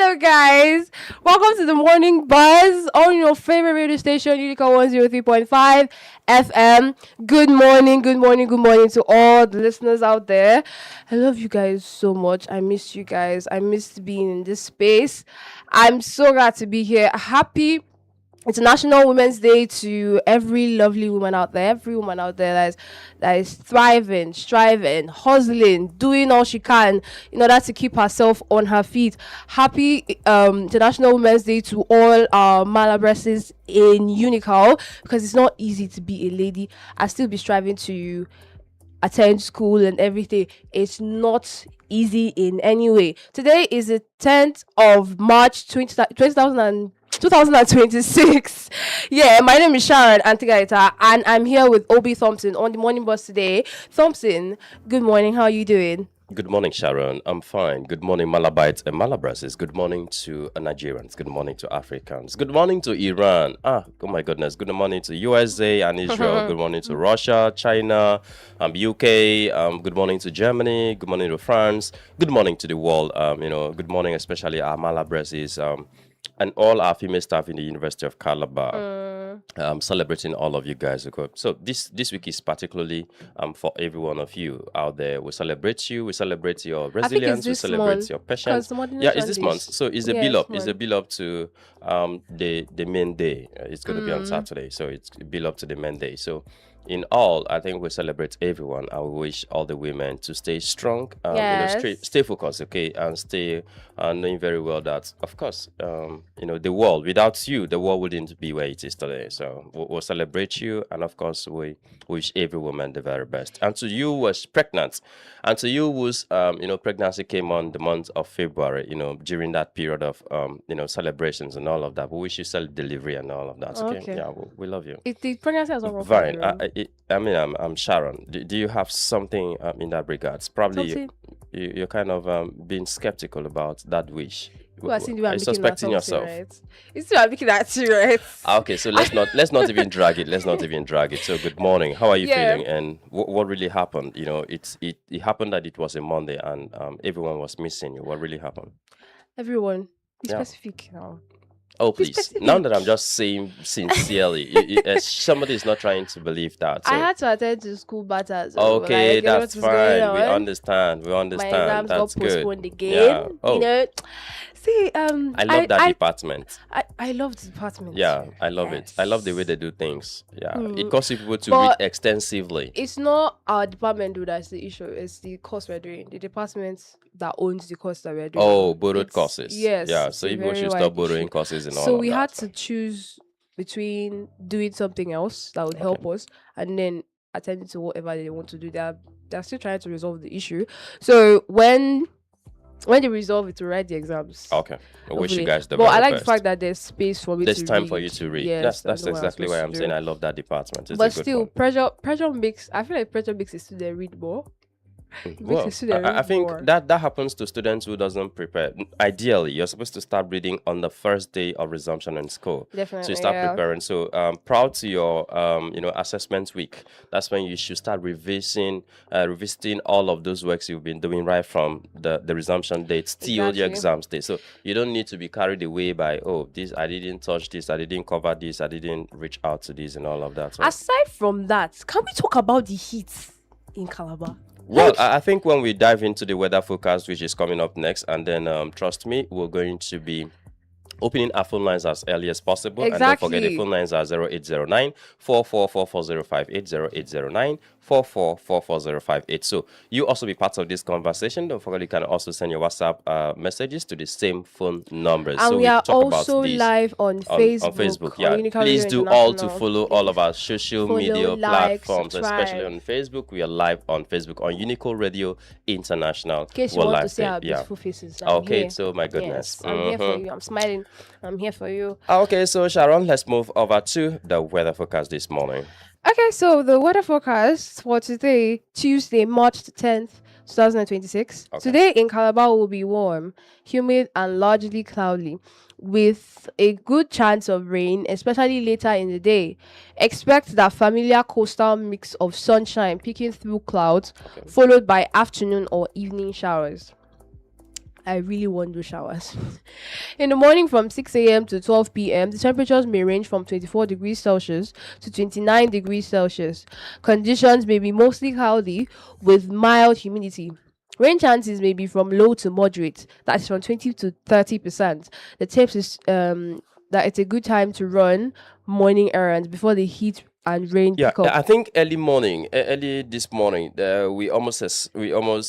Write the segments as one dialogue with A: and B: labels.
A: Hello, guys. Welcome to the Morning Buzz on your favorite radio station, Unica 103.5 FM. Good morning, good morning, good morning to all the listeners out there. I love you guys so much. I miss you guys. I missed being in this space. I'm so glad to be here. Happy International Women's Day to every lovely woman out there, every woman out there that is thriving, striving, hustling, doing all she can in order to keep herself on her feet. Happy International Women's Day to all our malabresses in Unical, because it's not easy to be a lady. I still be striving to attend school and everything. It's not easy in any way. Today is the 10th of March 2026. Yeah, my name is Sharon Antigaita, and I'm here with Obi Thompson on the morning bus today. Thompson, good morning. How are you doing?
B: Good morning, Sharon. I'm fine. Good morning, Malabites and Malabrases. Good morning to Nigerians. Good morning to Africans. Good morning to Iran. Oh my goodness. Good morning to USA and Israel. Good morning to Russia, China, UK. Good morning to Germany. Good morning to France. Good morning to the world. Good morning, especially our Malabrases. And all our female staff in the University of Calabar. Celebrating all of you guys. So this week is particularly for every one of you out there. We celebrate you. We celebrate your resilience. We celebrate your patience. Yeah, it's this month. So it's a build up. It's a build up to the main day. It's going to be on Saturday. So it's a build up to the main day. So in all, I think we celebrate everyone. I wish all the women to stay strong, stay focused, okay, and stay knowing very well that, of course, the world, without you, the world wouldn't be where it is today. So we'll celebrate you, and of course, we wish every woman the very best. And to you who was pregnant, and to you whose, pregnancy came on the month of February, during that period of, celebrations and all of that, we wish you safe delivery and all of that, okay? Yeah, we love you.
A: If the pregnancy has not
B: fine. I'm Sharon. Do you have something in that regards? Probably you're kind of being skeptical about that wish.
A: You're
B: suspecting yourself.
A: Right? It's still looking at you, right?
B: Okay, so let's not even drag it. Let's not even drag it. So good morning. How are you feeling? And what really happened? It happened that it was a Monday and everyone was missing you. What really happened?
A: Everyone. Be specific now.
B: Oh, please. Now that I'm just saying sincerely, somebody is not trying to believe that. So.
A: I had to attend to school matters.
B: Okay, that's fine. We understand.
A: My exams
B: that's
A: got postponed again. Yeah.
B: Oh.
A: See,
B: I love that department.
A: I love the department.
B: Yeah, I love it. I love the way they do things. Yeah, it causes people to read extensively.
A: It's not our department that's the issue. It's the course we're doing. The department that owns the course that we're doing.
B: Oh, borrowed courses.
A: Yes.
B: Yeah, so people should stop borrowing courses and all
A: So
B: of
A: we
B: that.
A: had to choose between doing something else that would help us and then attending to whatever they want to do. They're still trying to resolve the issue. So when they resolve it, to write the exams.
B: Okay. I wish you guys the
A: best. But I like
B: best.
A: the fact that there's space for me to read.
B: There's time for you to read.
A: Yes,
B: that's exactly why I'm saying I love that department. It's
A: but
B: a good
A: still,
B: one.
A: pressure makes, I feel like pressure makes a student read more.
B: Well, I think that happens to students who doesn't prepare. Ideally, you're supposed to start reading on the first day of resumption in school.
A: Definitely,
B: so you start preparing. So proud to your assessment week. That's when you should start revisiting all of those works you've been doing right from the resumption date till your exams day. So you don't need to be carried away by this. I didn't touch this. I didn't cover this. I didn't reach out to this and all of that. So,
A: aside from that, can we talk about the heat in Calabar?
B: Well, I think when we dive into the weather forecast, which is coming up next, and then trust me, we're going to be opening our phone lines as early as possible.
A: Exactly.
B: And don't forget the phone lines are 0809 4444058, 0809 4444058. So you also be part of this conversation. Don't forget you can also send your WhatsApp messages to the same phone numbers.
A: And
B: so
A: we are also live on Facebook.
B: On Facebook, yeah. Please do all to follow all of our social media platforms, especially on Facebook. We are live on Facebook on Unico Radio International.
A: In case you want to see our beautiful faces.
B: Okay, so my goodness.
A: Yes, I'm here for you. I'm smiling. I'm here for you.
B: Okay, so Sharon, let's move over to the weather forecast this morning.
A: Okay, so the weather forecast for today, Tuesday, March the 10th, 2026. Okay. Today in Calabar will be warm, humid, and largely cloudy, with a good chance of rain, especially later in the day. Expect that familiar coastal mix of sunshine peeking through clouds, followed by afternoon or evening showers. I really want those showers. In the morning from 6 a.m. to 12 p.m., the temperatures may range from 24 degrees Celsius to 29 degrees Celsius. Conditions may be mostly cloudy with mild humidity. Rain chances may be from low to moderate, that's from 20 to 30%. The tips is that it's a good time to run morning errands before the heat and rain
B: Yeah,
A: pick up.
B: I think early morning, early this morning, we almost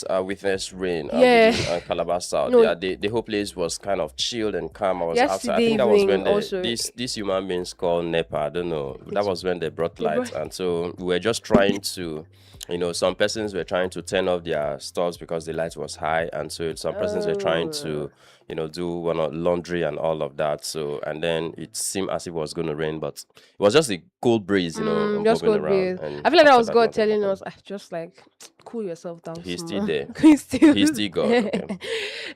B: witnessed rain
A: Yeah.
B: within Calabar South.
A: No,
B: Yeah, the whole place was kind of chilled and calm. I was outside. I
A: yesterday
B: think that was when
A: evening also.
B: these human beings called NEPA. I don't know. That was when they brought
A: They
B: lights,
A: brought-
B: and so we were just trying to. Some persons were trying to turn off their stoves because the light was high, and so some persons were trying to, do one of laundry and all of that. So, and then it seemed as if it was going to rain, but it was just a cool breeze,
A: just
B: moving
A: go
B: around.
A: breathe.
B: And
A: I feel like that
B: after
A: was
B: that,
A: God
B: nothing
A: telling
B: happened.
A: us, just like cool yourself down.
B: He's still
A: small."
B: there.
A: He's still
B: He's still God. Okay.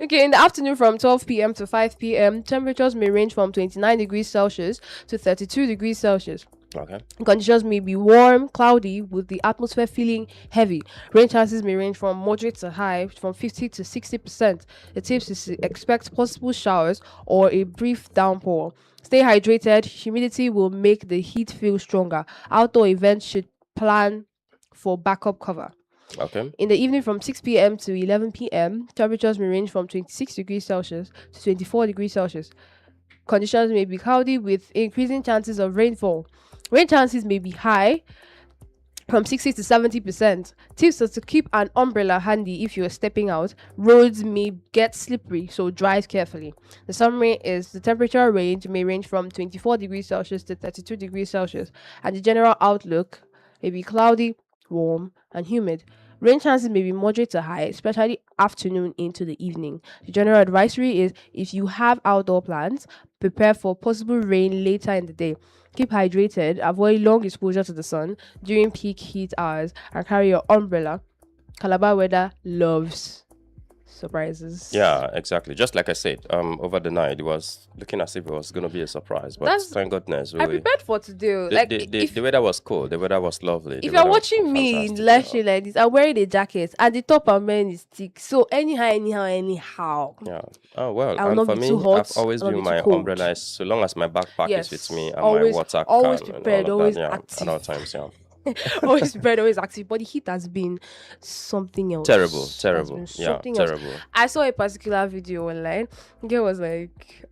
A: Okay, in the afternoon from 12 p.m. to 5 p.m., temperatures may range from 29 degrees Celsius to 32 degrees Celsius.
B: Okay.
A: Conditions may be warm, cloudy, with the atmosphere feeling heavy. Rain chances may range from moderate to high, from 50 to 60%. The tips is to expect possible showers or a brief downpour. Stay hydrated. Humidity will make the heat feel stronger. Outdoor events should plan for backup cover.
B: Okay.
A: In the evening from 6 p.m. to 11 p.m., temperatures may range from 26 degrees Celsius to 24 degrees Celsius. Conditions may be cloudy with increasing chances of rainfall. Rain chances may be high, from 60 to 70%. Tips are to keep an umbrella handy if you are stepping out. Roads may get slippery, so drive carefully. The summary is the temperature range may range from 24 degrees Celsius to 32 degrees Celsius, and the general outlook may be cloudy, warm, and humid. Rain chances may be moderate to high, especially afternoon into the evening. The general advisory is if you have outdoor plans, prepare for possible rain later in the day. Keep hydrated, avoid long exposure to the sun during peak heat hours, and carry your umbrella. Calabar weather loves surprises.
B: Yeah, exactly. Just like I said, over the night it was looking as if it was going to be a surprise, but thank goodness
A: I prepared for today. Like
B: the weather was cool. The weather was lovely.
A: If you're watching me in lecture like this, I'm wearing a jacket and the top I'm wearing is thick. So anyhow.
B: Yeah. Oh well.
A: I will
B: And
A: not
B: for
A: be
B: me,
A: too hot,
B: I've always
A: I will not
B: been
A: be too
B: my
A: cold.
B: umbrella is so long as my backpack
A: Yes,
B: is with me and
A: always-
B: my water
A: always
B: can
A: prepared,
B: and all of
A: always
B: that. Yeah,
A: active.
B: at all times. Yeah.
A: Always prepared, always active. But the heat has been something else.
B: Terrible.
A: Has
B: Terrible.
A: been
B: Yeah.
A: something else.
B: Terrible.
A: I saw a particular video online. The girl was like,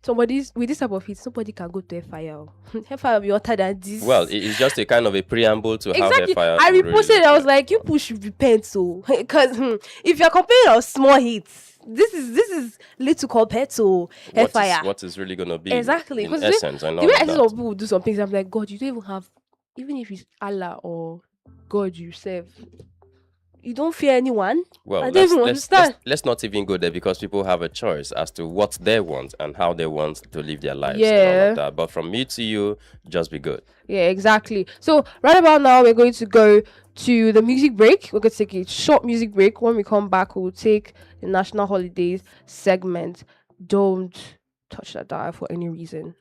A: somebody's with this type of heat, somebody can go to a fire. Hellfire will be hotter than this.
B: Well, it's just a kind of a preamble to how
A: exactly.
B: the fire.
A: I
B: will really
A: reposted.
B: look
A: I was like, you people should repent, so because if you're complaining of small heats, this is little compared to hellfire.
B: what is really gonna be
A: Exactly,
B: in
A: 'cause
B: essence and
A: The
B: all
A: way
B: of
A: I see
B: that.
A: some people do some things, I'm like, God, you don't even have, even if it's Allah or God you serve, you don't fear anyone.
B: Well,
A: I don't even understand.
B: let's not even go there because people have a choice as to what they want and how they want to live their lives and all
A: Yeah.
B: of that. But from me to you, just be good.
A: Yeah, exactly. So right about now, we're going to go to the music break. We're going to take a short music break. When we come back, we'll take the national holidays segment. Don't touch that dial for any reason.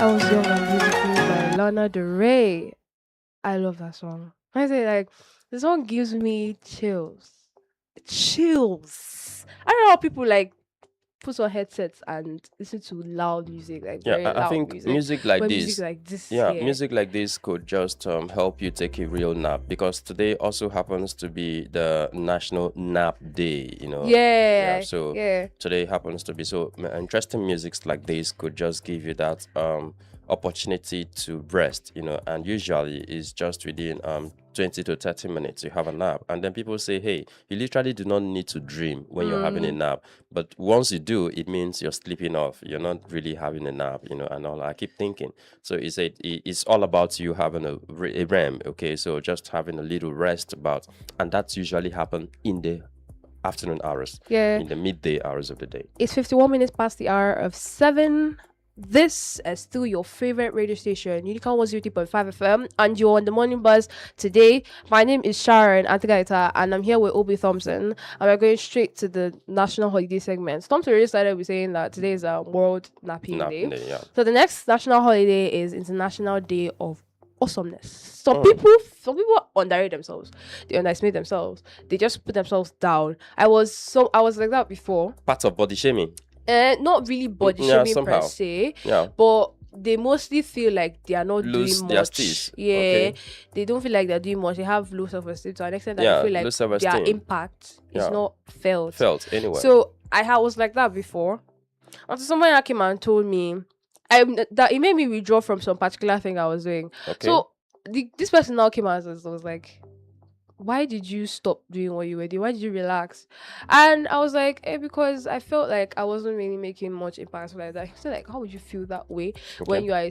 A: I Was Young and Beautiful by Lana Del Rey. I love that song. I say like the song gives me chills. Chills. I don't know how people like put on headsets and listen to loud music, like
B: Yeah,
A: very
B: I
A: loud
B: think
A: music.
B: music like
A: But music
B: this,
A: like this,
B: yeah,
A: yeah.
B: music like this could just help you take a real nap, because today also happens to be the National Nap Day, Yeah,
A: Yeah.
B: so
A: Yeah.
B: today happens to be so interesting. Musics like this could just give you that opportunity to rest, and usually it's just within 20 to 30 minutes you have a nap. And then people say, hey, you literally do not need to dream when you're having a nap, but once you do, it means you're sleeping off, you're not really having a nap, and all. I keep thinking, so it's all about you having a REM. Okay, so just having a little rest about, and that's usually happen in the afternoon hours,
A: Yeah.
B: in the midday hours of the day.
A: It's 51 minutes past the hour of 7. This is still your favorite radio station, Unicorn 103.5 FM, and you're on the morning buzz today. My name is Sharon Antigaita, and I'm here with Obi Thompson, and we're going straight to the national holiday segment. Thompson already started with saying that today is a World Napping
B: Nap
A: Day.
B: day, yeah.
A: So the next national holiday is International Day of Awesomeness. Some people underrate themselves. They underestimate themselves. They just put themselves down. I was like that before.
B: Part of body shaming.
A: Not really body
B: Yeah,
A: shaming per
B: somehow.
A: se,
B: Yeah.
A: but they mostly feel like they are not
B: Lose
A: doing
B: their
A: much.
B: steez.
A: Yeah,
B: Okay.
A: they don't feel like they're doing much. They have low self-esteem to an extent that
B: Yeah,
A: they feel
B: low
A: like
B: self-esteem.
A: their impact is
B: Yeah.
A: not felt.
B: Anyway.
A: So I was like that before. Until someone that came and told me, that it made me withdraw from some particular thing I was doing.
B: Okay.
A: So this person now came out and was like, why did you stop doing what you were doing? Why did you relax? And I was like, because I felt like I wasn't really making much impact like that. He said, like, how would you feel that way when you are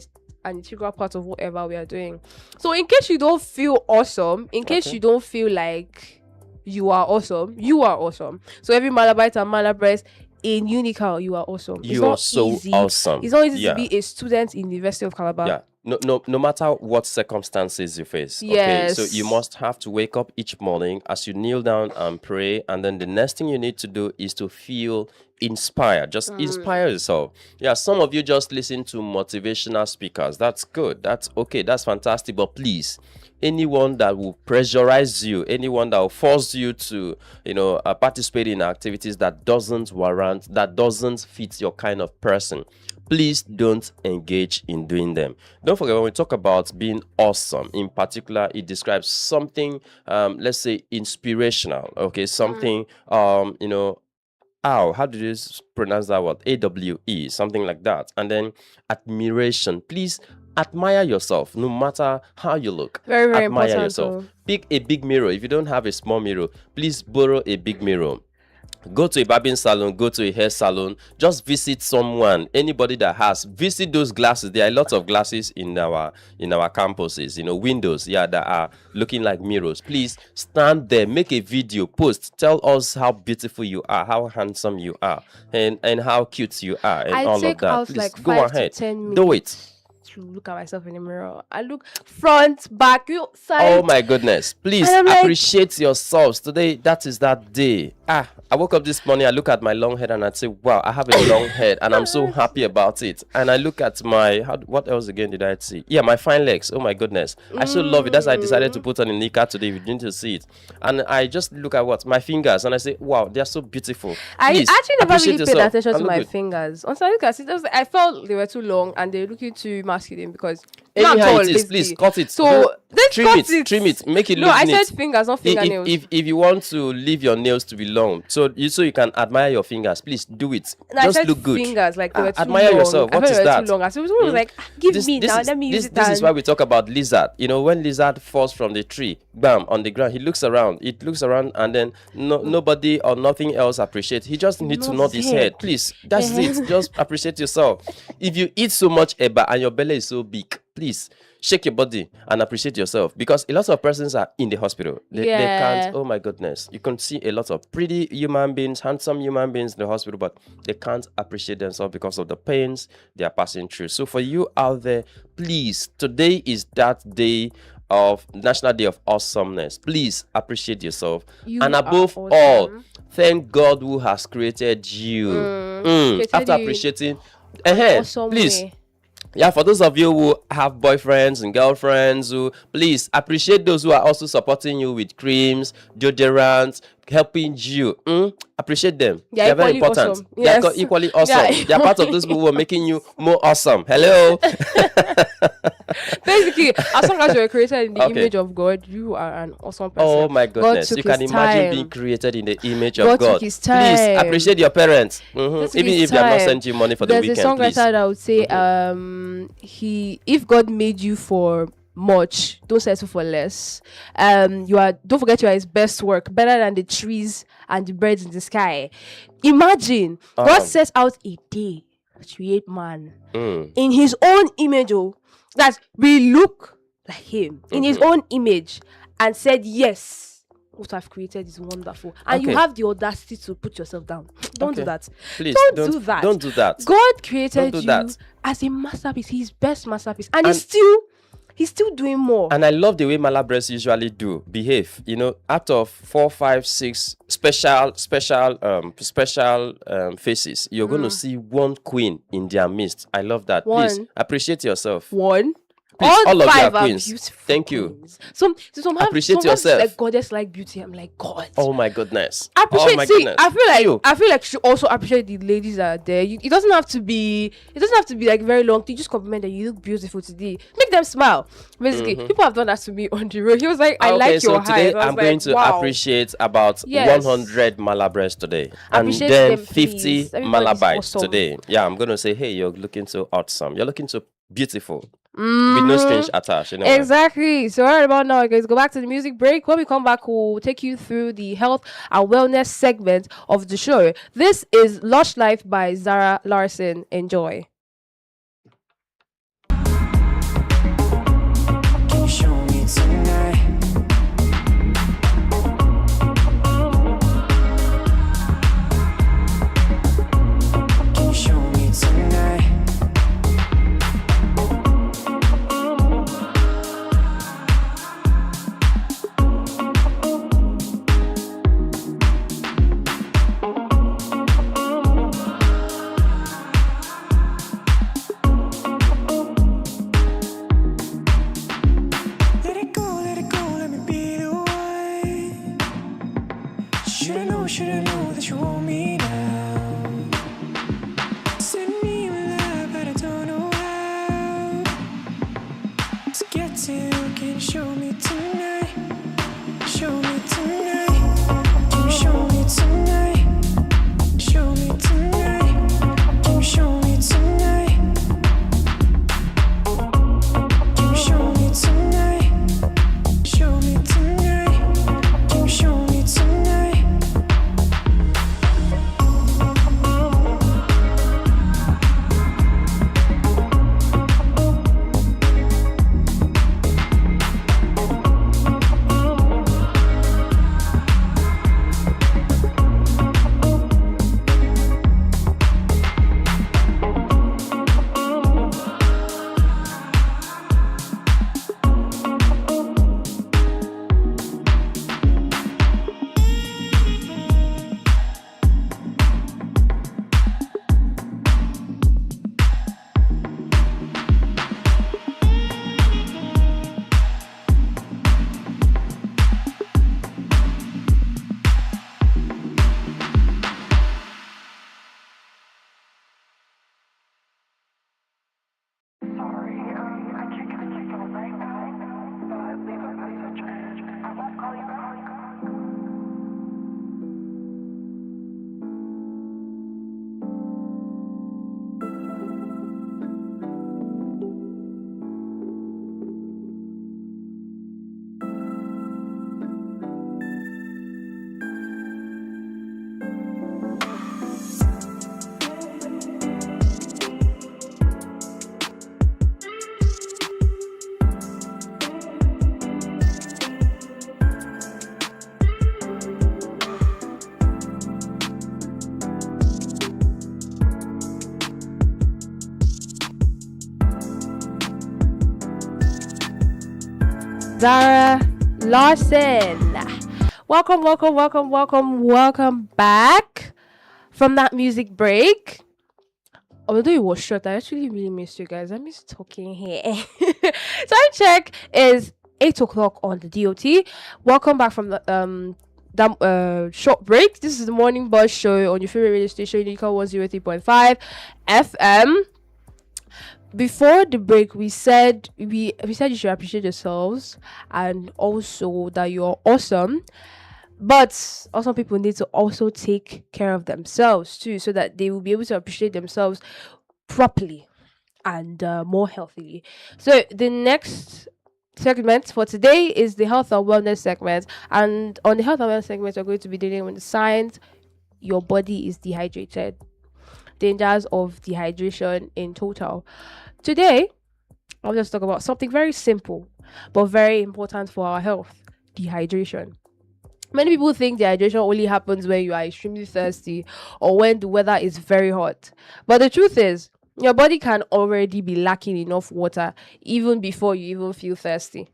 A: an integral part of whatever we are doing? So in case you don't feel awesome, in case you don't feel like you are awesome, you are awesome. So every Malabite and Malabrese in Unical, you are awesome.
B: You are so awesome.
A: It's not easy to be a student in the University of Calabar.
B: Yeah. No matter what circumstances you face.
A: Yes.
B: Okay. So you must have to wake up each morning as you kneel down and pray. And then the next thing you need to do is to feel inspired. Just inspire yourself. Yeah. Some of you just listen to motivational speakers. That's good. That's okay. That's fantastic. But please, anyone that will pressurize you, anyone that will force you to, participate in activities that doesn't warrant, that doesn't fit your kind of person, please don't engage in doing them. Don't forget, when we talk about being awesome, in particular, it describes something, let's say, inspirational. Okay, something, how do you pronounce that word? AWE, something like that. And then admiration. Please admire yourself, no matter how you look.
A: Very, very
B: admire
A: important.
B: yourself. Pick a big mirror. If you don't have a small mirror, please borrow a big mirror. Go to a barbing salon, go to a hair salon, just visit someone, anybody that has, visit those glasses. There are lots of glasses in our campuses, windows, that are looking like mirrors. Please stand there, make a video, post, tell us how beautiful you are, how handsome you are, and how cute you are, and all of that. Please
A: like
B: go
A: 5
B: ahead,
A: to 10 minutes
B: do it.
A: to look at myself in the mirror. I look front, back, side.
B: Oh my goodness. Please appreciate yourselves. Today, that is that day. I woke up this morning, I look at my long head and I say, wow, I have a long head and I'm so happy about it. And I look at what else again did I see? Yeah, my fine legs. Oh my goodness. I so love it. That's why I decided to put on a knicker today if you didn't to see it. And I just look at my fingers and I say, wow, they're so beautiful. Please,
A: I actually never really paid attention to my
B: good.
A: fingers. Once I look at it, I felt they were too long and they're looking too masculine because
B: anyhow it is, please cut it.
A: So
B: trim it, make it look
A: No, I
B: neat.
A: said fingers, not fingernails.
B: If you want to leave your nails to be long, so you can admire your fingers, please do it.
A: No,
B: just
A: I said
B: look good.
A: Fingers, like they were too
B: admire
A: long.
B: yourself. What is that?
A: Too long. I someone was like, give me now, let me use it.
B: This is why we talk about lizard. When lizard falls from the tree, bam, on the ground, he looks around. It looks around, and then nobody or nothing else appreciates. He just needs to nod his head. Please, that's it. Just appreciate yourself. If you eat so much eba and your belly is so big, please shake your body and appreciate yourself, because a lot of persons are in the hospital. They can't. Oh my goodness, you can see a lot of pretty human beings, handsome human beings in the hospital, but they can't appreciate themselves because of the pains they are passing through. So for you out there, please, today is that day of National Day of Awesomeness. Please appreciate yourself, and above all, thank God who has created you. After appreciating, please. Yeah, for those of you who have boyfriends and girlfriends, who please appreciate those who are also supporting you with creams, deodorants, helping you. Appreciate them.
A: They're
B: They are very
A: equally
B: important.
A: awesome.
B: They are
A: Yes.
B: equally
A: Yeah.
B: awesome. They are part of those people who are making you more awesome. Hello.
A: Basically, as long as you're created in the
B: Okay.
A: image of God, you are an awesome
B: Oh
A: person.
B: my
A: God
B: goodness.
A: took
B: You
A: his
B: can imagine
A: time.
B: being created in the image of
A: God took
B: God.
A: his
B: Please
A: time.
B: appreciate your parents.
A: God took
B: Even
A: his
B: if they have not
A: time.
B: sent you money for the
A: There's a
B: weekend, please.
A: songwriter that would say, if God made you for much, don't settle for less. Don't forget you are his best work, better than the trees and the birds in the sky. Imagine God sets out a day to create man in his own image, that we look like him in his own image, and said, yes, what I've created is wonderful. And you
B: Okay.
A: have the audacity to put yourself down. Don't do
B: Okay.
A: that.
B: Please
A: Don't do that.
B: Don't do that.
A: God created
B: do
A: you
B: that.
A: as a masterpiece, his best masterpiece, and he's still doing more.
B: And I love the way Malabres usually behave. Out of 4, 5, 6 special faces, you're going to see one queen in their midst. I love that. Please
A: One.
B: appreciate yourself.
A: One.
B: Please, all of you
A: five
B: are queens.
A: beautiful
B: Thank you.
A: queens. Some
B: Appreciate
A: some have
B: yourself.
A: like goddess like beauty. I'm like, God.
B: Oh my goodness.
A: Appreciate.
B: Oh my
A: See,
B: goodness.
A: I feel like you should also appreciate the ladies that are there. It doesn't have to be like very long. You just compliment them. You look beautiful today. Make them smile. Basically, people have done that to me on the road. He was like, I like your
B: so today
A: height.
B: I'm going to appreciate about
A: Yes.
B: 100 Malabres today,
A: Appreciate
B: and then
A: them,
B: 50
A: please. Everybody's
B: Malabites
A: awesome.
B: today. Yeah, I'm going to say, hey, you're looking so awesome. You're looking so beautiful. With no strings attached.
A: Exactly. So right about now, guys, go back to the music break. When we come back, we'll take you through the health and wellness segment of the show. This is Lush Life by Zara Larson. Enjoy.
C: Can you show me tonight? Can you show me tonight? Let it go, let me be the one. Should I know that you want me now? Send me my love, but I don't know how to get to you. Can you show me tonight? Show me tonight. Can you show me tonight? Show me tonight. Can you show me tonight? Can you show me tonight? Show me tonight. Can you show me tonight?
D: Sorry, I can't get a signal right now, but leave a message and I won't call you back.
A: Zara Larson. Welcome back from that music break. although it was short, I actually really missed you guys. I miss talking here. Time check is 8 o'clock on the DOT. Welcome back from the short break. This is the morning buzz show on your favorite radio station, Unique 103.5 FM. Before the break, we said you should appreciate yourselves and also that you're awesome. But awesome people need to also take care of themselves too, so that they will be able to appreciate themselves properly and more healthily. So the next segment for today is the health and wellness segment, and on the health and wellness segment, we're going to be dealing with the signs your body is dehydrated, dangers of dehydration in total. Today, I'll just talk about something very simple but very important for our health: dehydration. Many people think dehydration only happens when you are extremely thirsty or when the weather is very hot. But the truth is, your body can already be lacking enough water even before you even feel thirsty.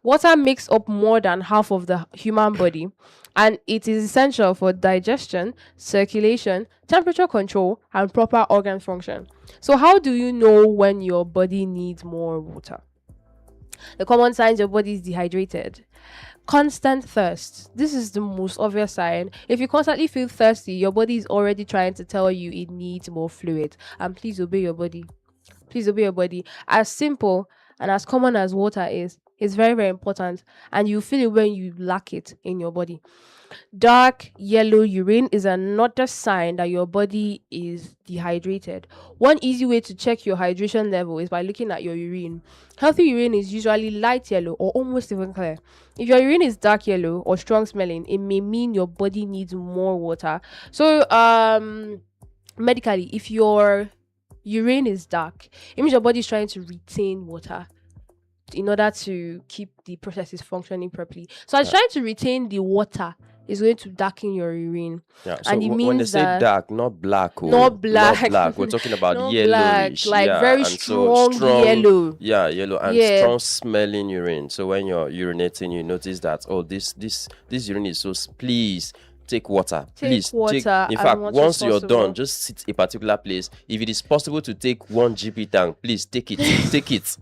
A: Water makes up more than half of the human body, and it is essential for digestion, circulation, temperature control, and proper organ function. So, how do you know when your body needs more water? The common signs your body is dehydrated. Constant thirst. This is the most obvious sign. If you constantly feel thirsty, your body is already trying to tell you it needs more fluid. And please obey your body. Please obey your body. As simple and as common as water is, it's very, very important. And you feel it when you lack it in your body. Dark yellow urine is another sign that your body is dehydrated. One easy way to check your hydration level is by looking at your urine. Healthy urine is usually light yellow or almost even clear. If your urine is dark yellow or strong smelling, it may mean your body needs more water. So, medically, if your urine is dark, it means your body is trying to retain water in order to keep the processes functioning properly. So, it's trying to retain the water is going to darken your urine.
B: Yeah, so
A: And it
B: when they
A: means
B: say
A: that
B: dark, not black,
A: not black.
B: not black. We're talking about
A: not
B: yellowish,
A: black, like
B: yeah,
A: very
B: and so
A: strong yellow.
B: Yeah, yellow and
A: Yeah.
B: strong smelling urine. So when you're urinating, you notice that this urine is so. Please take water.
A: Take
B: Please
A: water
B: In
A: as
B: fact,
A: much
B: once
A: as
B: you're
A: possible.
B: done, just sit a particular place. If it is possible to take 1 GP tank, please take it. Take it.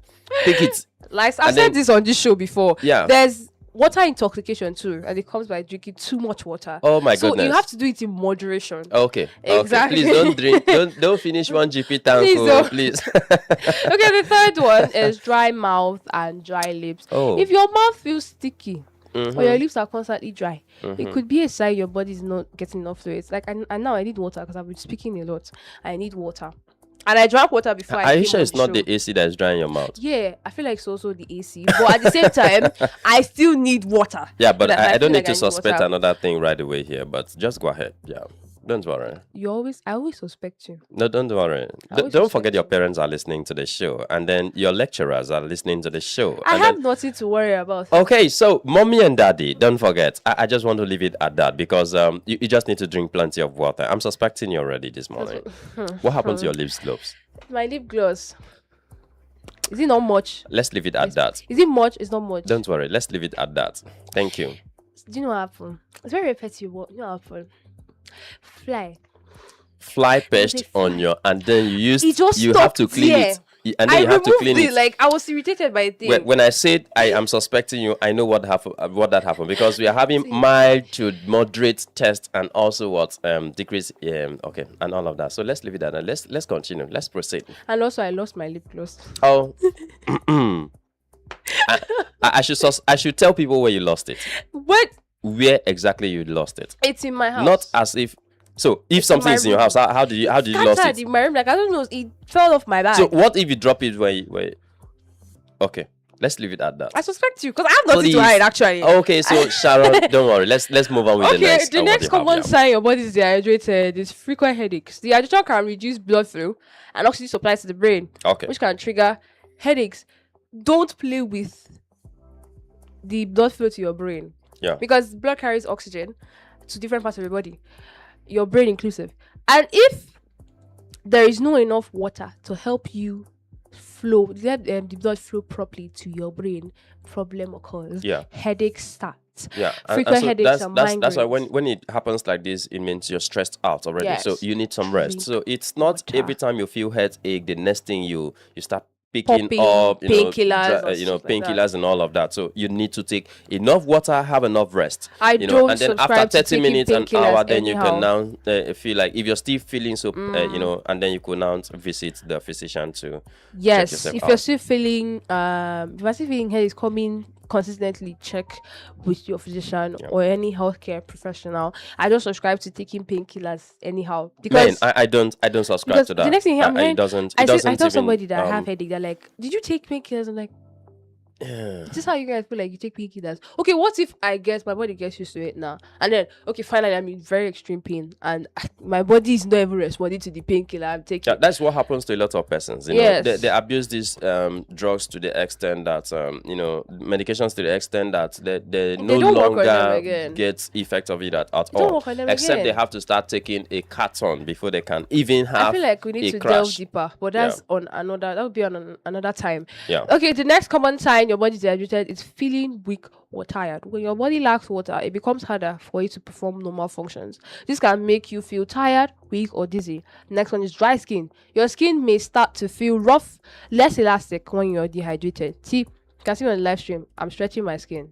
B: Take it.
A: Like I've
B: And
A: said
B: then-
A: this on this show before.
B: Yeah.
A: There's water intoxication too, and it comes by drinking too much water.
B: Oh my
A: so
B: goodness.
A: you have to do it in moderation.
B: Okay.
A: Exactly.
B: Okay. Please don't drink. Don't finish 1 GP tank.
A: Please don't.
B: Please.
A: Okay, the third one is dry mouth and dry lips.
B: Oh.
A: If your mouth feels sticky
B: Mhm.
A: or your lips are constantly dry, it could be a sign your body is not getting enough fluids. Like, and now I need water because I've been speaking a lot. I need water. And I drank water before I
B: Are you
A: came
B: sure
A: on
B: it's not
A: show.
B: the AC that is drying your mouth?
A: Yeah, I feel like it's also the AC. But at the same time, I still need water.
B: Yeah, but
A: That
B: I
A: feel
B: don't
A: like
B: need
A: I
B: to suspect
A: water.
B: another thing right away here, but just go ahead. Yeah. Don't worry.
A: I always suspect you.
B: No, don't worry.
A: always
B: Don't
A: suspect
B: forget your
A: you.
B: parents are listening to the show, and then your lecturers are listening to the show.
A: I
B: and
A: have
B: then,
A: nothing to worry about.
B: okay, so mommy and daddy, don't forget. I just want to leave it at that because you just need to drink plenty of water. I'm suspecting you already this morning. What happened to your lips gloves?
A: My lip gloss. Is it not much?
B: Let's leave it at that.
A: Is it much? It's not much.
B: Don't worry. Let's leave it at that. Thank you.
A: Do you know what happened? It's very repetitive. You know what happened?
B: Fly perched on your, and then you
A: It just
B: you have to
A: stopped
B: clean
A: there.
B: it. And then
A: I
B: you have to
A: removed
B: clean
A: it.
B: it.
A: Like I was irritated by it.
B: When I said I am suspecting you, I know what that happened because we are having mild to moderate test and also what decrease okay and all of that. So let's leave it at that. Let's continue. Let's proceed.
A: And also, I lost my lip gloss.
B: Oh, I should tell people where you lost it.
A: What?
B: Where exactly you lost it?
A: It's in my house.
B: Not as if. So if something
A: my
B: is in your
A: room.
B: house, how did you lost
A: Scattered
B: it?
A: in my room. Like I don't know. It fell off my bag.
B: So what if you drop it where? Okay, let's leave it at that.
A: I suspect you because I have nothing to
B: Please.
A: hide. Actually.
B: Okay, so Sharon, don't worry. Let's move on with the next.
A: The
B: what
A: next
B: you have,
A: common
B: yeah.
A: sign your body is dehydrated is frequent headaches. Dehydration can reduce blood flow and oxygen supply to the brain,
B: Okay.
A: which can trigger headaches. Don't play with the blood flow to your brain.
B: Yeah.
A: Because blood carries oxygen to different parts of your body, your brain inclusive. And if there is not enough water to help you let the blood flow properly to your brain, problem occurs.
B: Yeah.
A: Headaches start. headaches.
B: Yeah, and
A: Frequent
B: so
A: headaches and
B: that's why
A: migraines.
B: when it happens like this, it means you're stressed out already. So
A: Yes.
B: you need some rest.
A: Drink
B: So it's not every
A: water.
B: time you feel headache, the next thing you start picking
A: Popping
B: up,
A: painkillers or
B: you know,
A: stuff like that.
B: painkillers and all of that. So you need to take enough water, have enough rest.
A: I
B: You know,
A: don't
B: and then after
A: subscribe to
B: 30
A: taking
B: minutes, an
A: painkillers
B: hour, then you can
A: anyhow.
B: now feel like if you're still feeling so, you know, and then you could now visit the physician to check
A: Yes,
B: yourself
A: if you're
B: out.
A: still feeling if you're still feeling headaches coming consistently, check with your physician
B: Yeah.
A: or any healthcare professional. I don't subscribe to taking painkillers anyhow
B: Man,
A: because
B: I don't subscribe
A: because
B: to
A: the
B: that.
A: next thing I'm
B: It
A: hearing,
B: doesn't
A: I
B: even
A: tell somebody that I have headache. They're like, "Did you take painkillers?" I'm like,
B: yeah.
A: "Is this how you guys feel like you take painkillers?" Okay, what if I guess my body gets used to it now, and then okay, finally I'm in very extreme pain, and my body is not even responding to the painkiller I'm taking.
B: Yeah, that's what happens to a lot of persons. You know,
A: Yes.
B: they abuse these drugs to the extent that you know, medications to the extent that they no
A: don't work on them
B: longer
A: again.
B: get effect of it at
A: don't
B: all.
A: work on them
B: Except they
A: again.
B: have to start taking a carton before they can even
A: I
B: have
A: feel like we
B: a
A: need to delve
B: crash.
A: deeper, but
B: Yeah.
A: that's on another. That would be on another time.
B: Yeah.
A: Okay, the next common sign your body is dehydrated is feeling weak or tired. When your body lacks water, it becomes harder for you to perform normal functions. This can make you feel tired, weak, or dizzy. Next one is dry skin. Your skin may start to feel rough, less elastic when you're dehydrated. See, you can see me on the live stream. I'm stretching my skin.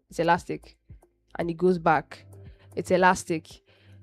A: It's elastic, and it goes back. It's elastic.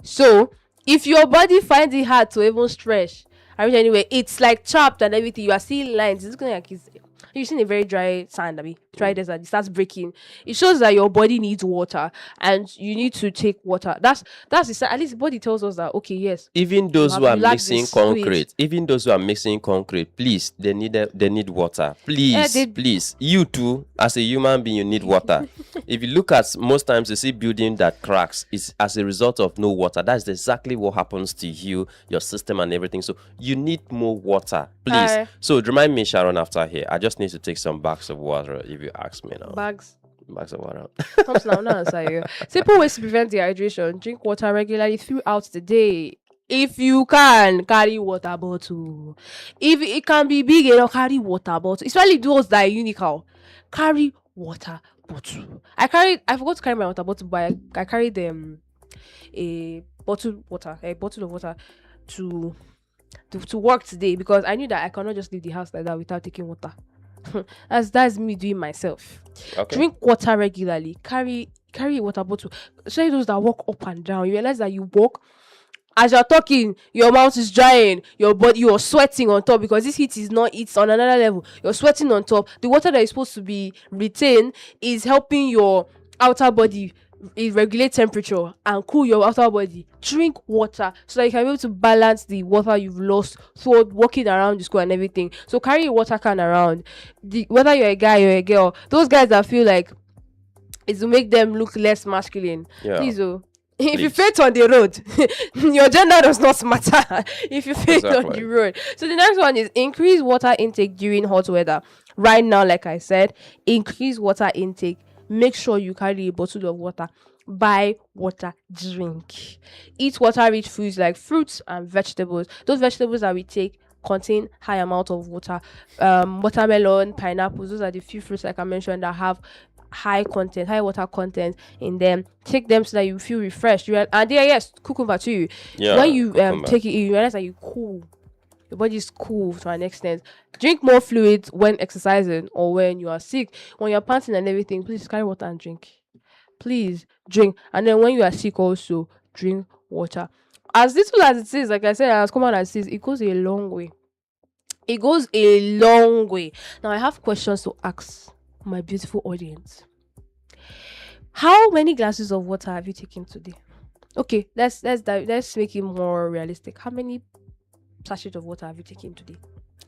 A: So if your body finds it hard to even stretch, I mean anyway, it's like chopped and everything. You are seeing lines. It's looking like you've seen a very dry sand, I mean, dry desert. It starts breaking. It shows that your body needs water, and you need to take water. That's the sign. At least the body tells us that okay, yes.
B: Even those who are
A: you lack
B: mixing
A: this fluid.
B: concrete, even those who are mixing concrete, please, they need water. Please,
A: they-
B: please. You too, as a human being, you need water. If you look at most times you see building that cracks, it's as a result of no water. That's exactly what happens to you, your system and everything. So you need more water. Please.
A: Aye.
B: So remind me, Sharon, after here. I just need to take some bags of water if you ask me now.
A: Bags.
B: Bags of water.
A: Comes now, not answer you. Simple ways to prevent dehydration: drink water regularly throughout the day. If you can, carry water bottle. If it can be big enough, carry water bottle. Especially those that are unical. Carry water bottle. I forgot to carry my water bottle, but I carried a bottle of water to work today because I knew that I cannot just leave the house like that without taking water. that's me doing myself.
B: Okay.
A: Drink water regularly. Carry a water bottle. Especially those that walk up and down. You realize that you walk as you're talking, your mouth is drying, your body, you're sweating on top because this heat is not, it's on another level. You're sweating on top. The water that is supposed to be retained is helping your outer body regulate temperature and cool your outer body. Drink water so that you can be able to balance the water you've lost through walking around the school and everything. So carry a water can around. Whether you're a guy or a girl, those guys that feel like it's to make them look less masculine.
B: Yeah.
A: Please, if you
B: Please.
A: faint on the road, your gender does not matter. If you faint on
B: Exactly.
A: the road. So the next one is increase water intake during hot weather. Right now, like I said, increase water intake. Make sure you carry a bottle of water. Buy water, drink. Eat water-rich foods like fruits and vegetables. Those vegetables that we take contain high amount of water. Watermelon, pineapples, those are the few fruits like I mentioned that have high water content in them. Take them so that you feel refreshed. And yes, cucumber too.
B: Yeah,
A: When you
B: cucumber.
A: take it, you realize that you cool. Your body is cool to an extent. Drink more fluids when exercising or when you are sick. When you're panting and everything, please carry water and drink. Please drink. And then when you are sick also, drink water. As little as it is, like I said, as common as it is, it goes a long way. It goes a long way. Now I have questions to ask my beautiful audience. How many glasses of water have you taken today? Okay, let's make it more realistic. How many sachets of water have you taken today?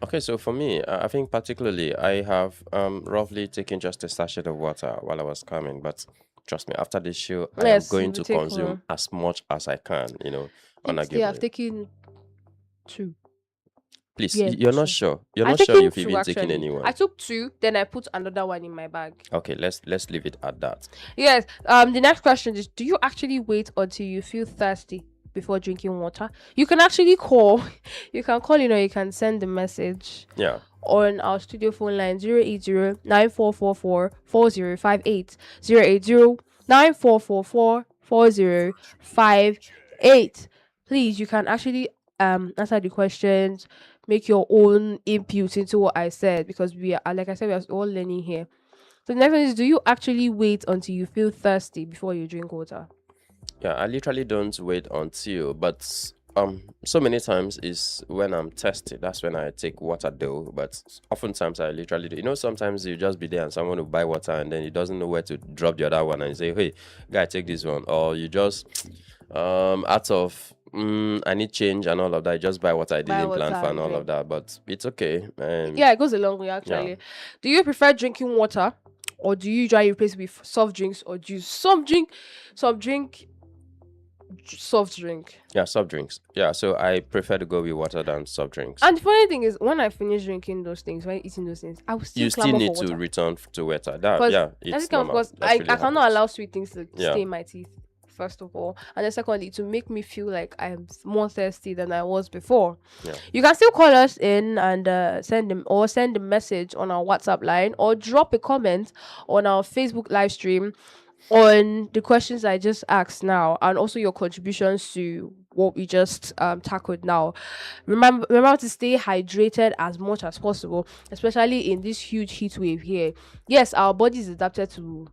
B: Okay, so for me, I think particularly I have roughly taken just a sachet of water while I was coming, but trust me, after this show, I am
A: Yes,
B: going
A: you
B: to
A: will take
B: consume
A: more.
B: as much as I can,
A: I think today I've
B: unarguably.
A: taken 2.
B: Please,
A: Yeah,
B: you're not
A: 2.
B: sure. You're
A: I've
B: not sure
A: taken
B: you've
A: 2
B: even taken
A: actually.
B: anyone.
A: I took 2, then I put another one in my bag.
B: Okay, let's leave it at that.
A: Yes. The next question is: do you actually wait until you feel thirsty before drinking water? You can actually call. You can call in or you can send the message
B: Yeah.
A: on our studio phone line 080-9444-4058, 080 94444058. Please, you can actually answer the questions, make your own input into what I said, because we are, like I said, we are all learning here. So the next one is, do you actually wait until you feel thirsty before you drink water?
B: Yeah, I literally don't wait until, but so many times is when I'm thirsty. That's when I take water though. But oftentimes I literally do. You know, sometimes you just be there and someone will buy water and then he doesn't know where to drop the other one and you say, hey, guy, take this one. Or you just out of I need change and all of that. You just buy what I
A: Buy
B: didn't plan
A: water
B: for
A: and
B: and all
A: drink.
B: of that. But it's okay.
A: Yeah, it goes a long way actually. Do you prefer drinking water, or do you usually replace it with soft drinks or juice? Some drink, soft drink.
B: Yeah, soft drinks. Yeah, so I prefer to go with water than soft drinks.
A: And the funny thing is, when I finish drinking those things, when eating those things, I will still
B: You still
A: clamor
B: need
A: for
B: to
A: water.
B: return to water. That
A: Because
B: yeah, it's normal.
A: because
B: That
A: I
B: really
A: cannot
B: happens.
A: allow sweet things to
B: Yeah.
A: stay in my teeth. First of all, and then secondly, to make me feel like I'm more thirsty than I was before.
B: Yeah.
A: You can still call us in and send a message on our WhatsApp line, or drop a comment on our Facebook live stream on the questions I just asked now, and also your contributions to what we just tackled now. Remember to stay hydrated as much as possible, especially in this huge heat wave here. Yes, our body is adapted to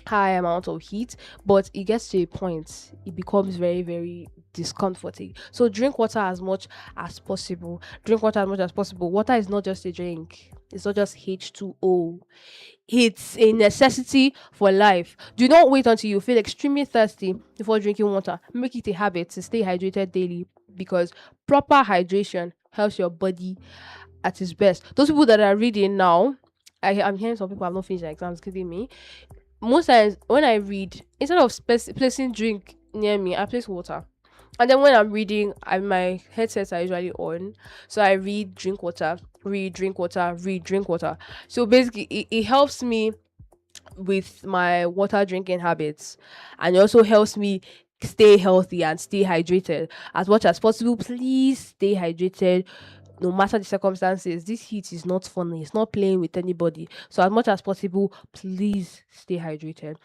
A: high amount of heat, but it gets to a point it becomes very, very discomforting. So drink water as much as possible. Water is not just a drink, it's not just H2O. It's a necessity for life. Do not wait until you feel extremely thirsty before drinking water. Make it a habit to stay hydrated daily, because proper hydration helps your body at its best. Those people that are reading now, I'm hearing some people have not finished their exams, kidding me. Most times when I read, instead of placing drink near me, I place water. And then when I'm reading, my headsets are usually on, so I read, drink water, read, drink water, read, drink water. So basically, it helps me with my water drinking habits, and it also helps me stay healthy and stay hydrated as much as possible. Please stay hydrated no matter the circumstances. This heat is not funny, it's not playing with anybody. So as much as possible, please stay hydrated.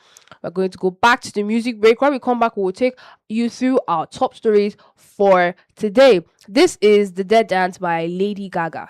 A: We're going to go back to the music break. When we come back, we'll take you through our top stories for today. This is The Dead Dance by Lady Gaga.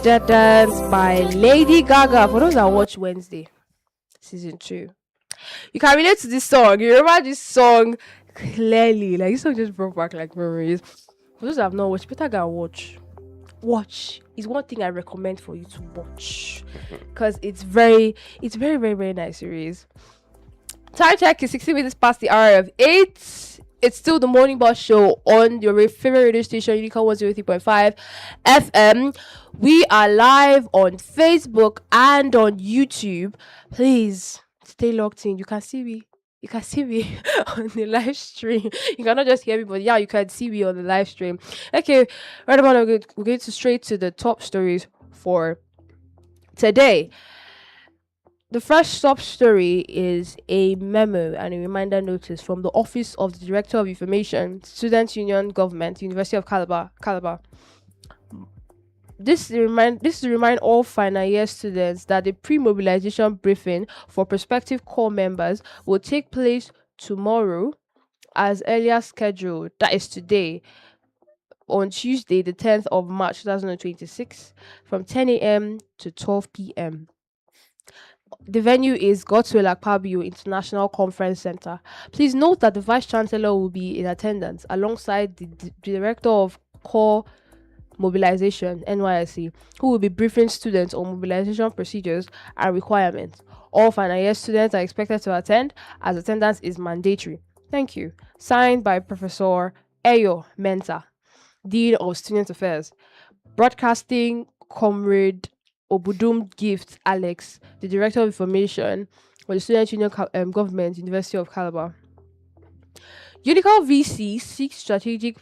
A: The Dance by Lady Gaga. For those that watch Wednesday, season 2, you can relate to this song. You remember this song clearly. Like, this song just brought back like memories. For those that have not watched, better go and watch. Watch is one thing I recommend for you to watch because it's very, very nice series. Time check is 60 minutes past the hour of 8. It's still the Morning Boss Show on your favorite radio station, Unica 103.5 FM. We are live on Facebook and on YouTube. Please stay locked in. You can see me. You can see me on the live stream. You cannot just hear me, but yeah, you can see me on the live stream. Okay, right about now, we're going to straight to the top stories for today. The first top story is a memo and a reminder notice from the Office of the Director of Information, Student Union Government, University of Calabar. This is to remind all final year students that the pre-mobilization briefing for prospective core members will take place tomorrow as earlier scheduled. That is today, on Tuesday, the 10th of March 2026, from 10 a.m. to 12 p.m. The venue is Godswill Akpabio International Conference Center. Please note that the Vice Chancellor will be in attendance alongside the Director of Core Mobilization, NYSC, who will be briefing students on mobilization procedures and requirements. All final year students are expected to attend, as attendance is mandatory. Thank you. Signed by Professor Eyo Mensah, Dean of Student Affairs. Broadcasting Comrade Obudum Gift Alex, the Director of Information for the Student Union Government, University of Calabar. Unical VC seeks strategic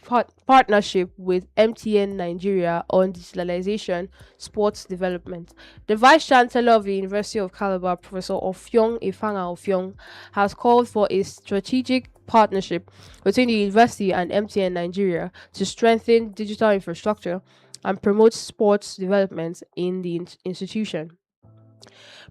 A: partnership with MTN Nigeria on digitalization sports development. The Vice Chancellor of the University of Calabar, Professor Ofyong Ifanga Ofyong, has called for a strategic partnership between the university and MTN Nigeria to strengthen digital infrastructure and promote sports development in the institution.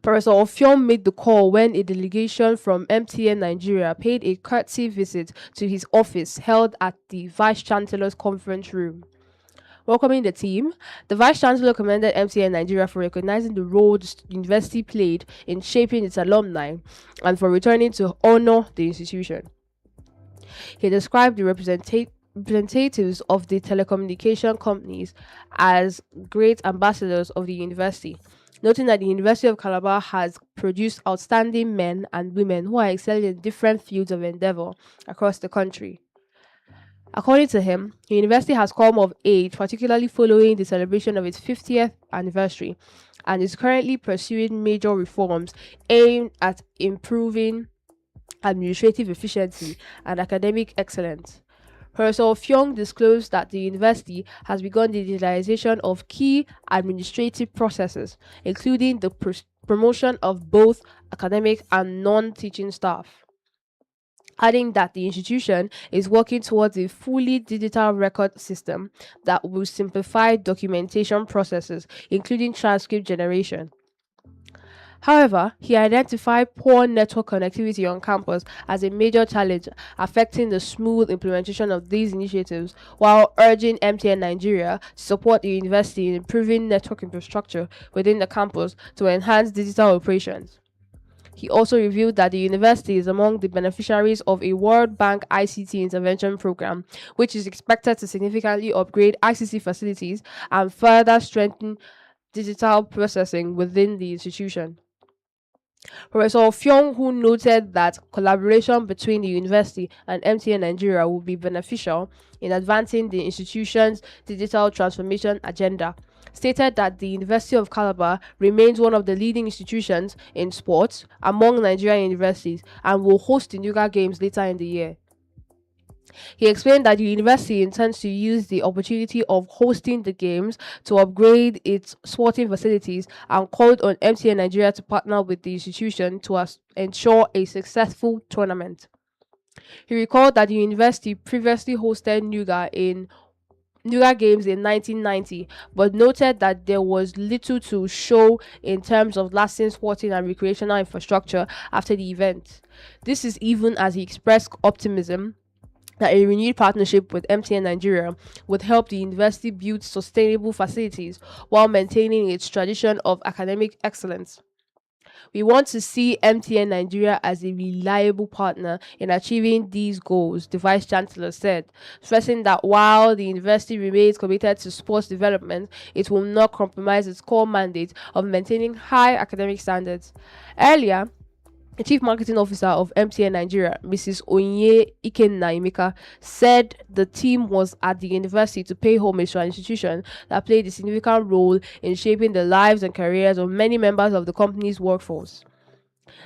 A: Professor Ofyong made the call when a delegation from MTN Nigeria paid a courtesy visit to his office held at the Vice Chancellor's conference room. Welcoming the team, the Vice Chancellor commended MTN Nigeria for recognizing the role the university played in shaping its alumni and for returning to honor the institution. He described the representatives of the telecommunication companies as great ambassadors of the university, noting that the University of Calabar has produced outstanding men and women who are excelling in different fields of endeavor across the country. According to him, the university has come of age, particularly following the celebration of its 50th anniversary, and is currently pursuing major reforms aimed at improving administrative efficiency and academic excellence. Professor Ofyong disclosed that the university has begun the digitalization of key administrative processes, including the promotion of both academic and non-teaching staff, adding that the institution is working towards a fully digital record system that will simplify documentation processes, including transcript generation. However, he identified poor network connectivity on campus as a major challenge affecting the smooth implementation of these initiatives, while urging MTN Nigeria to support the university in improving network infrastructure within the campus to enhance digital operations. He also revealed that the university is among the beneficiaries of a World Bank ICT intervention program, which is expected to significantly upgrade ICT facilities and further strengthen digital processing within the institution. Professor Ofyong, who noted that collaboration between the university and MTN Nigeria will be beneficial in advancing the institution's digital transformation agenda, stated that the University of Calabar remains one of the leading institutions in sports among Nigerian universities and will host the Nuga Games later in the year. He explained that the university intends to use the opportunity of hosting the games to upgrade its sporting facilities and called on MTN Nigeria to partner with the institution to ensure a successful tournament. He recalled that the university previously hosted Nuga Games in 1990, but noted that there was little to show in terms of lasting sporting and recreational infrastructure after the event. This is even as he expressed optimism that a renewed partnership with MTN Nigeria would help the university build sustainable facilities while maintaining its tradition of academic excellence. We want to see MTN Nigeria as a reliable partner in achieving these goals, the Vice Chancellor said, stressing that while the university remains committed to sports development, it will not compromise its core mandate of maintaining high academic standards. Earlier, the Chief Marketing Officer of MTN Nigeria, Mrs. Onye Ikenna Emeka, said the team was at the university to pay homage to an institution that played a significant role in shaping the lives and careers of many members of the company's workforce.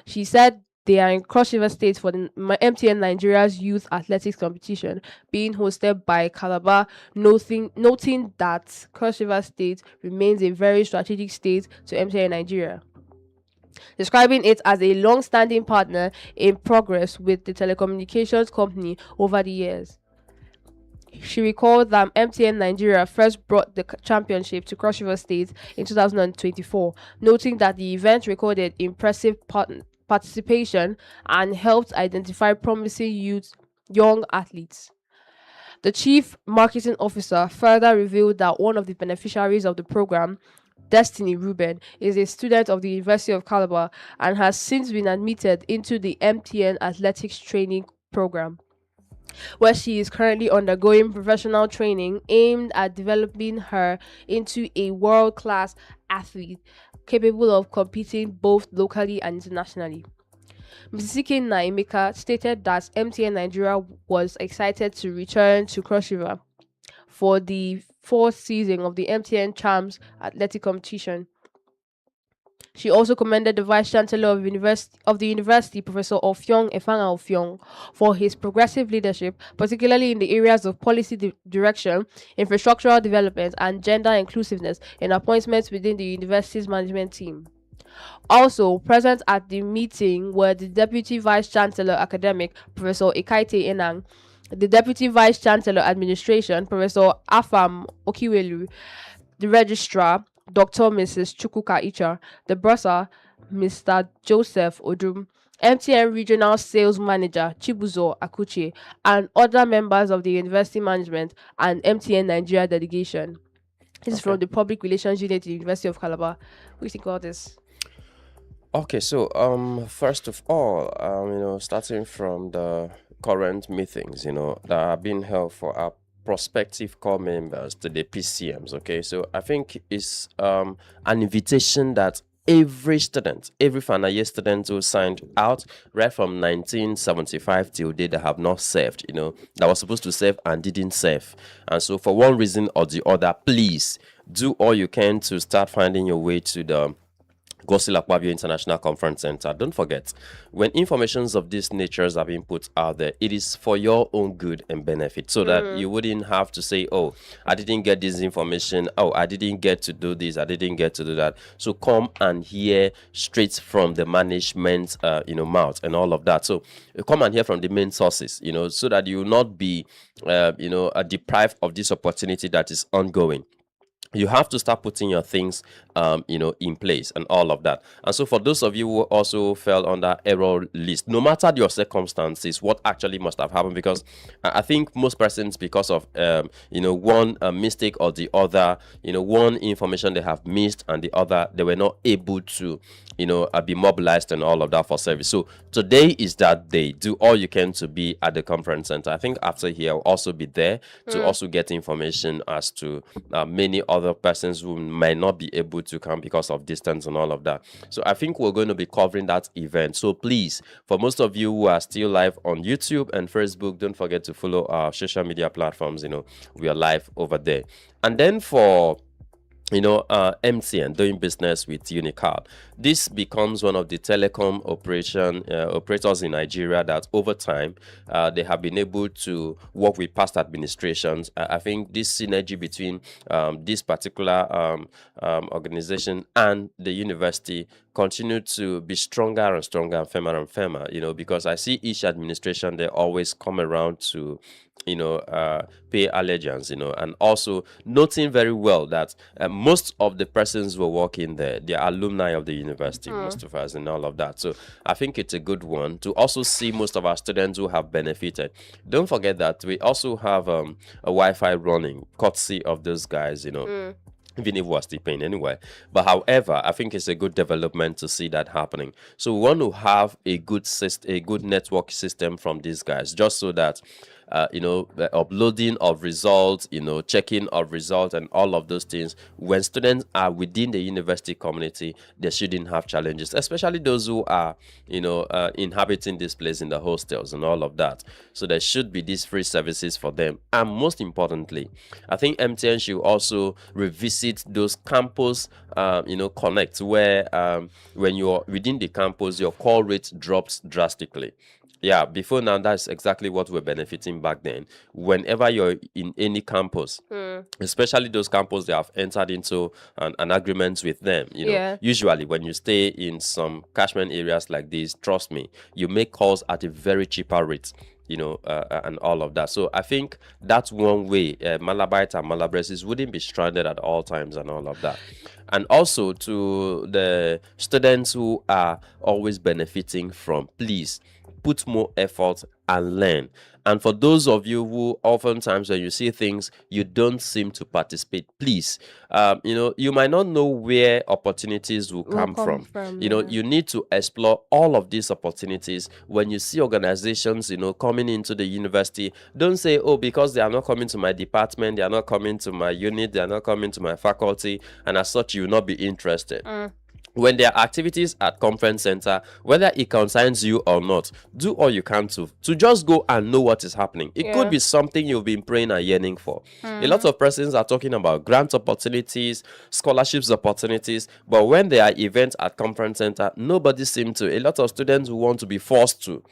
A: She said they are in Cross River State for the MTN Nigeria's youth athletics competition being hosted by Calabar, noting that Cross River State remains a very strategic state to MTN Nigeria, describing it as a long-standing partner in progress with the telecommunications company over the years. She recalled that MTN Nigeria first brought the championship to Cross River State in 2024, noting that the event recorded impressive participation and helped identify promising young athletes. The chief marketing officer further revealed that one of the beneficiaries of the program, Destiny Ruben, is a student of the University of Calabar and has since been admitted into the MTN Athletics Training Program, where she is currently undergoing professional training aimed at developing her into a world class athlete capable of competing both locally and internationally. Mrs. Naimika stated that MTN Nigeria was excited to return to Cross River for the fourth season of the MTN Champs Athletic Competition. She also commended the Vice Chancellor of the University, Professor Ofyong Efanga Ofyong, for his progressive leadership, particularly in the areas of policy direction, infrastructural development, and gender inclusiveness in appointments within the university's management team. Also present at the meeting were the Deputy Vice Chancellor Academic, Professor Ekaite Enang, the Deputy Vice Chancellor Administration, Professor Afam Okiwelu, the Registrar, Dr. Mrs. Chukuka Icha, the Bursar, Mr. Joseph Odum, MTN Regional Sales Manager Chibuzo Akuchi, and other members of the University Management and MTN Nigeria delegation. This is from the Public Relations Unit at the University of Calabar. What do you think about this?
B: Okay, so first of all, starting from the current meetings, that are being held for our prospective core members to the PCMs. Okay, so I think it's an invitation that every student, every final year student who signed out right from 1975 till date that have not served, that was supposed to serve and didn't serve. And so for one reason or the other, please do all you can to start finding your way to the Gosila Pavio International Conference Center. Don't forget, when informations of these natures are being put out there, it is for your own good and benefit, so that you wouldn't have to say, oh, I didn't get this information, oh, I didn't get to do this, I didn't get to do that. So come and hear straight from the management mouth and all of that. So come and hear from the main sources, so that you will not be deprived of this opportunity that is ongoing. You have to start putting your things in place and all of that. And so for those of you who also fell on that error list, no matter your circumstances, what actually must have happened, because I think most persons, because of one mistake or the other, one information they have missed and the other they were not able to be mobilized and all of that for service. So today is that day. Do all you can to be at the conference center. I think after here I'll also be there to also get information as to many other persons who might not be able to come because of distance and all of that. So I think we're going to be covering that event. So please, for most of you who are still live on YouTube and Facebook, don't forget to follow our social media platforms. We are live over there. And then for MTN doing business with Unical. This becomes one of the telecom operators in Nigeria that over time they have been able to work with past administrations. I think this synergy between this particular organization and the university continue to be stronger and stronger and firmer, because I see each administration, they always come around to pay allegiance, and also noting very well that most of the persons who are working there, they are alumni of the university, most of us, and all of that. So I think it's a good one to also see most of our students who have benefited. Don't forget that we also have a Wi-Fi running, courtesy of those guys, even if we're still paying anyway. But however, I think it's a good development to see that happening. So we want to have a good network system from these guys, just so that the uploading of results, checking of results, and all of those things. When students are within the university community, they shouldn't have challenges, especially those who are, inhabiting this place in the hostels and all of that. So there should be these free services for them. And most importantly, I think MTN should also revisit those campus, connects where when you're within the campus, your call rate drops drastically. Yeah, before now, that's exactly what we're benefiting back then. Whenever you're in any campus, especially those campus they have entered into an agreement with them,
A: Yeah.
B: usually when you stay in some catchment areas like this, trust me, you make calls at a very cheaper rate. And all of that. So I think that's one way Malabite and Malabresis wouldn't be stranded at all times and all of that. And also to the students who are always benefiting from, please put more effort and learn. And for those of you who oftentimes when you see things you don't seem to participate, please, you might not know where opportunities will come from. You need to explore all of these opportunities. When you see organizations, coming into the university, don't say, oh, because they are not coming to my department, they are not coming to my unit, they are not coming to my faculty, and as such you will not be interested. When there are activities at conference center, whether it concerns you or not, do all you can to just go and know what is happening. It could be something you've been praying and yearning for. A lot of persons are talking about grant opportunities, scholarships opportunities, but when there are events at conference center, nobody seems to. A lot of students who want to be forced to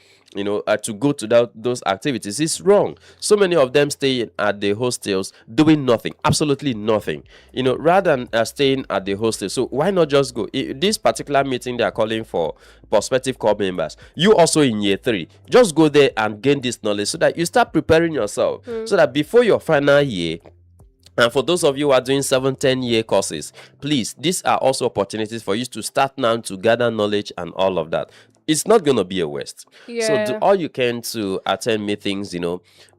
B: go to those activities. It's wrong. So many of them stay at the hostels doing nothing, absolutely nothing, rather than staying at the hostel. So why not just go? This particular meeting they are calling for prospective corps members, you also in year 3, just go there and gain this knowledge so that you start preparing yourself, so that before your final year. And for those of you who are doing 7-10 year courses, please, these are also opportunities for you to start now to gather knowledge and all of that. It's not going to be a waste. So do all you can to attend meetings,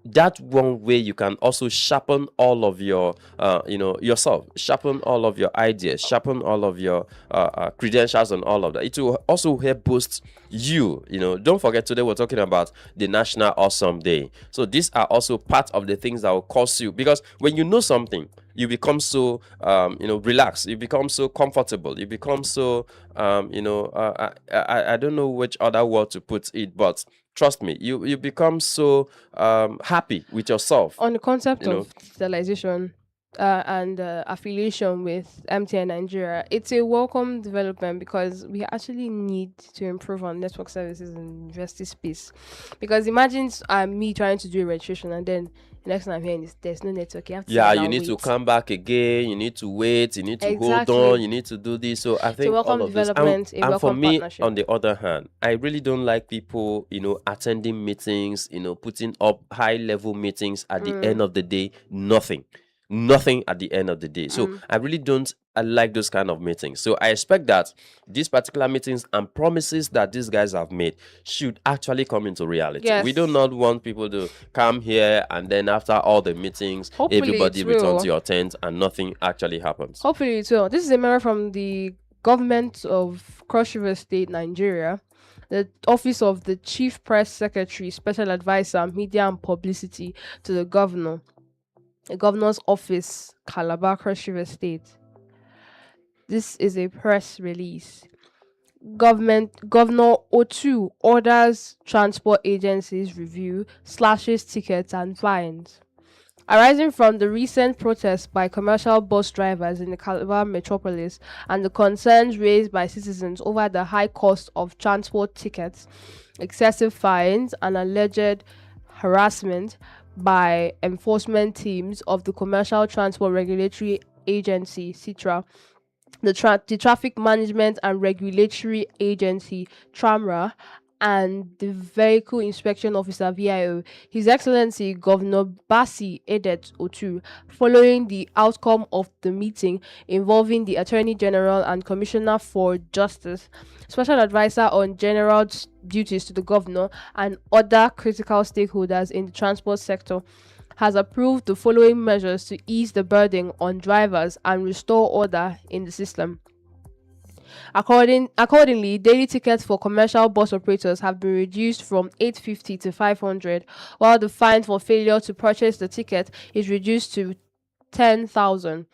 B: that one way you can also sharpen all of your, yourself, sharpen all of your ideas, sharpen all of your credentials and all of that. It will also help boost you. Don't forget, today we're talking about the National Awesome Day. So these are also part of the things that will cause you, because when you know something, you become so relaxed, you become so comfortable, you become so I don't know which other word to put it, but trust me, you become so happy with yourself.
A: On the concept of digitalization and affiliation with MTN Nigeria, it's a welcome development, because we actually need to improve on network services in university space. Because imagine me trying to do a registration, and then the next time I'm hearing is there's no network. You have to
B: you need to come back again, you need to wait, you need to hold on, you need to do this. So I think
A: welcome
B: all of this.
A: development,
B: And for me,
A: partnership.
B: on the other hand, I really don't like people attending meetings, putting up high level meetings at the end of the day, nothing at the end of the day. So I really don't like those kind of meetings. So I expect that these particular meetings and promises that these guys have made should actually come into reality.
A: Yes.
B: We do not want people to come here and then after all the meetings,
A: Hopefully
B: everybody
A: it will.
B: returns to your tent and nothing actually happens.
A: Hopefully it will. This is a memo from the government of Cross River State, Nigeria. The Office of the Chief Press Secretary, Special Advisor, Media and Publicity to the Governor. The Governor's Office, Calabar, Cross River State. This is a press release. Governor Otu orders transport agencies review, slashes tickets and fines. Arising from the recent protests by commercial bus drivers in the Calabar metropolis and the concerns raised by citizens over the high cost of transport tickets, excessive fines, and alleged harassment by enforcement teams of the Commercial Transport Regulatory Agency, CITRA, the Traffic Management and Regulatory Agency, TRAMRA, and the Vehicle Inspection Officer, VIO, His Excellency Governor Basi Edet Otu, following the outcome of the meeting involving the Attorney General and Commissioner for Justice, Special Advisor on General Duties to the Governor, and other critical stakeholders in the transport sector, has approved the following measures to ease the burden on drivers and restore order in the system. Accordingly, daily tickets for commercial bus operators have been reduced from 850 to 500, while the fine for failure to purchase the ticket is reduced to 10,000.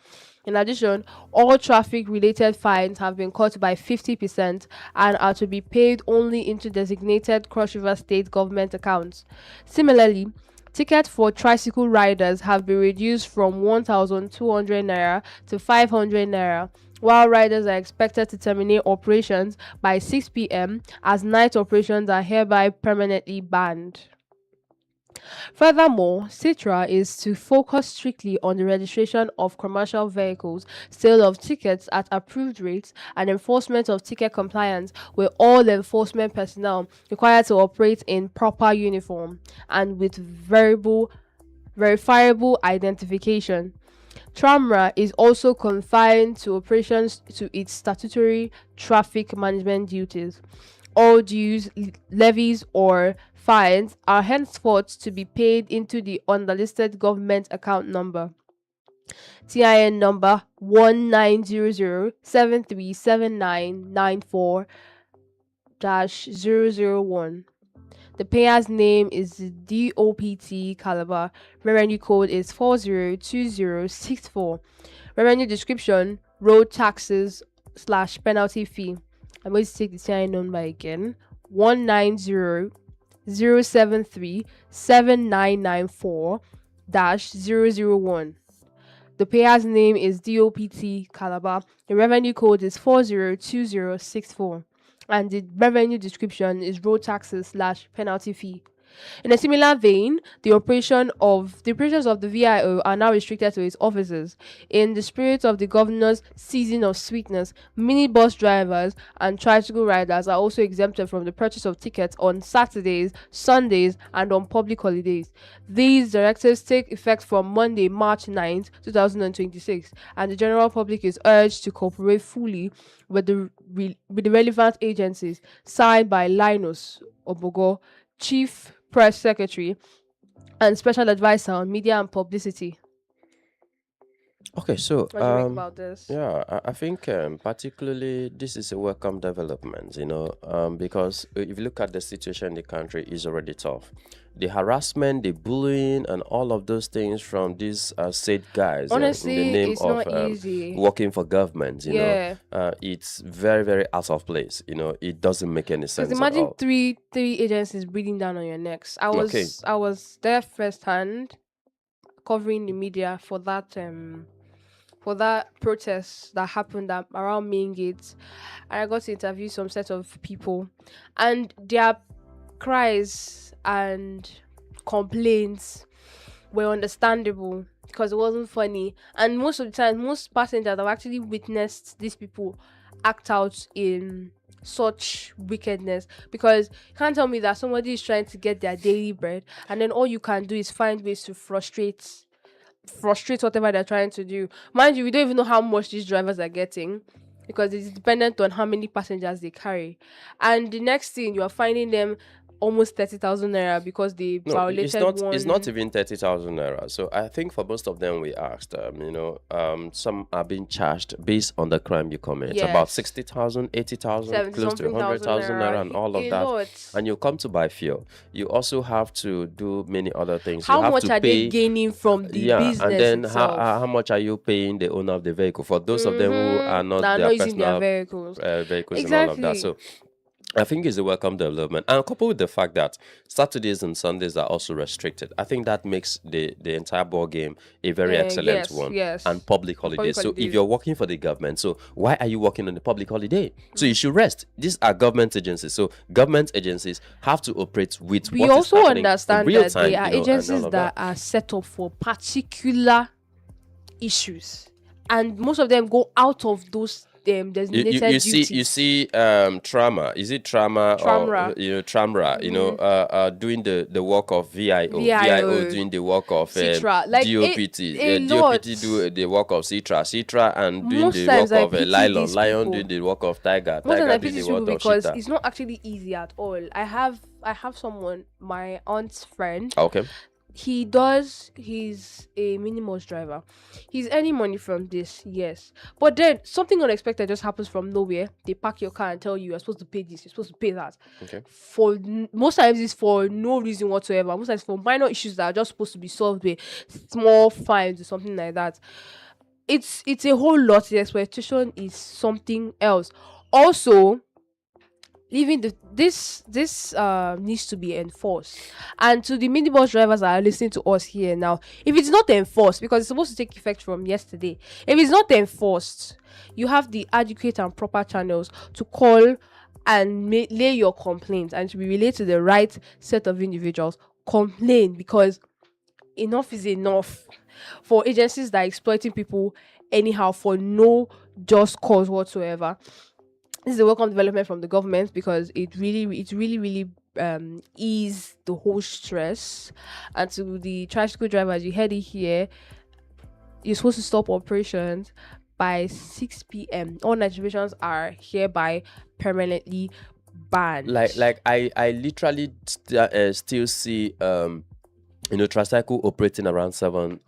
A: In addition, all traffic-related fines have been cut by 50% and are to be paid only into designated Cross River State government accounts. Similarly, tickets for tricycle riders have been reduced from 1,200 naira to 500 naira, while riders are expected to terminate operations by 6 p.m. as night operations are hereby permanently banned. Furthermore, CITRA is to focus strictly on the registration of commercial vehicles, sale of tickets at approved rates, and enforcement of ticket compliance, with all enforcement personnel required to operate in proper uniform and with verifiable identification. TRAMRA is also confined to operations to its statutory traffic management duties. All dues, levies, or fines are henceforth to be paid into the underlisted government account number, TIN number 1900737994-001. The payer's name is DOPT Calabar. Revenue code is 402064. Revenue description: road taxes / penalty fee. I'm going to take the TIN number again: 190073994-001. The payer's name is DOPT Calabar. The revenue code is 402064. And the revenue description is road taxes / penalty fee. In a similar vein, the operations of the VIO are now restricted to its offices. In the spirit of the governor's season of sweetness, minibus drivers and tricycle riders are also exempted from the purchase of tickets on Saturdays, Sundays, and on public holidays. These directives take effect from Monday, March 9th, 2026, and the general public is urged to cooperate fully with the relevant agencies. Signed by Linus Obogo, Chief Press Secretary and Special Advisor on Media and Publicity.
B: Okay, so
A: What do you think about this?
B: yeah, I think particularly this is a welcome development, because if you look at the situation in the country, is already tough. The harassment, the bullying, and all of those things from these said guys
A: Honestly,
B: in the name
A: it's
B: of
A: not easy.
B: working for government,
A: Yeah.
B: it's very, very out of place. It doesn't make any sense
A: Because
B: at
A: imagine
B: all.
A: three agencies breathing down on your necks.
B: Okay.
A: I was there firsthand, covering the media for that protest that happened around main gates, and I got to interview some set of people, and their cries and complaints were understandable because it wasn't funny. And most of the time, most passengers have actually witnessed these people act out in such wickedness, because you can't tell me that somebody is trying to get their daily bread and then all you can do is find ways to frustrate whatever they're trying to do. Mind you, we don't even know how much these drivers are getting because it's dependent on how many passengers they carry. And the next thing, you are finding them almost 30,000 naira because they
B: No,
A: violated
B: it's not.
A: one.
B: It's not even 30,000 naira. So I think for most of them, we asked. Some are being charged based on the crime you commit. It's about
A: Yes.
B: 60,000, 80,000,
A: 70
B: close to
A: something
B: 100,000 naira, and all of
A: A
B: that.
A: lot.
B: And you come to buy fuel. You also have to do many other things.
A: How
B: you have
A: much
B: to
A: are
B: pay,
A: they gaining from the
B: yeah,
A: business
B: and then
A: itself?
B: how much are you paying the owner of the vehicle? For those of them who are not
A: That are
B: their
A: not using their
B: personal
A: vehicles.
B: vehicles and all of that.
A: Exactly.
B: So I think it's a welcome development, and coupled with the fact that Saturdays and Sundays are also restricted, I think that makes the entire ball game a very excellent one.
A: yes.
B: And public holidays. So if
A: holidays.
B: you're working for the government, so why are you working on the public holiday? So you should rest. These are government agencies, so government agencies have to operate with
A: We
B: what is
A: also
B: happening in
A: understand
B: real
A: that
B: time,
A: they are
B: and all
A: agencies
B: of
A: that are set up for particular issues and most of them go out of those designated
B: you
A: duties.
B: see trauma, is it trauma or
A: Tramra.
B: tramra, doing the work of VIO
A: VIO,
B: doing the work of
A: Citra, like
B: DOPT,
A: a lot.
B: DOPT do the work of Citra, and doing
A: Most
B: the
A: times
B: work
A: I
B: of
A: pity
B: Lion,
A: these people.
B: doing the work of Tiger,
A: Most times I
B: doing
A: pity
B: the
A: these people
B: work of
A: because
B: Cheetah.
A: it's not actually easy at all. I have someone, my aunt's friend.
B: Okay.
A: He's a minibus driver. He's earning money from this, yes. But then something unexpected just happens from nowhere. They park your car and tell you you're supposed to pay this, you're supposed to pay that.
B: Okay.
A: Most times it's for no reason whatsoever. Most times for minor issues that are just supposed to be solved with small fines or something like that. It's a whole lot. The expectation is something else. Also, leaving this needs to be enforced. And to the minibus drivers that are listening to us here now, if it's not enforced, because it's supposed to take effect from yesterday, if it's not enforced, you have the adequate and proper channels to call and lay your complaint, and to be relayed to the right set of individuals. Complain, because enough is enough for agencies that are exploiting people anyhow for no just cause whatsoever. This is a welcome development from the government, because it really ease the whole stress. And to the tricycle drivers, you heard it here, you're supposed to stop operations by 6 p.m. All night operations are hereby permanently banned.
B: Like I literally still see tricycle operating around 7,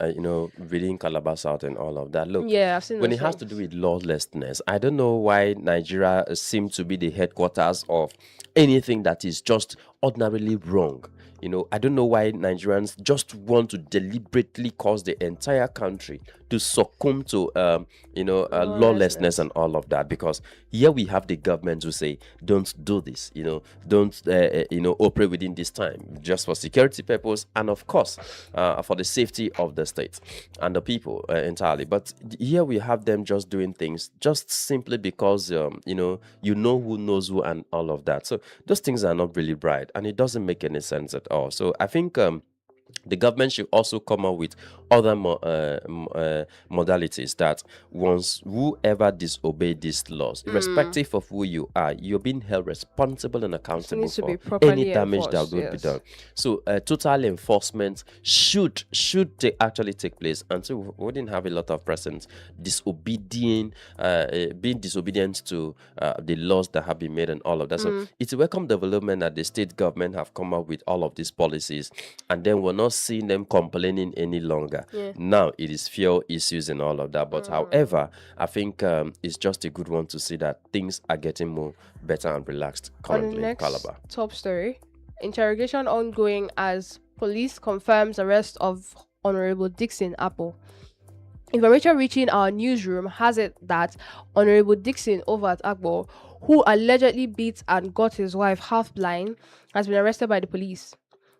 B: within Calabar South and all of that. Look,
A: Yeah, I've seen
B: when
A: those
B: it has to
A: things.
B: do with lawlessness, I don't know why Nigeria seems to be the headquarters of anything that is just ordinarily wrong. I don't know why Nigerians just want to deliberately cause the entire country to succumb to, lawlessness and all of that. Because here we have the government who say, don't do this, don't, operate within this time, just for security purpose and, of course, for the safety of the state and the people entirely. But here we have them just doing things just simply because, who knows who and all of that. So those things are not really bright, and it doesn't make any sense at all. So I think the government should also come up with other modalities that once whoever disobey these laws, irrespective of who you are, you're being held responsible and accountable
A: Needs to be
B: for
A: properly
B: any damage that
A: enforced,
B: will be
A: yes.
B: done. So total enforcement should actually take place, and so we wouldn't have a lot of persons being disobedient to the laws that have been made and all of that. So it's a welcome development that the state government have come up with all of these policies, and then we're not seeing them complaining any longer.
A: Yeah.
B: Now it is fuel issues and all of that. But however, I think it's just a good one to see that things are getting more better and relaxed
A: On the
B: currently in
A: next
B: Calabar.
A: top story, interrogation ongoing as police confirms arrest of Honorable Dixon Apple. Information reaching our newsroom has it that Honorable Dixon over at Agbo, who allegedly beat and got his wife half blind, has been arrested by the police.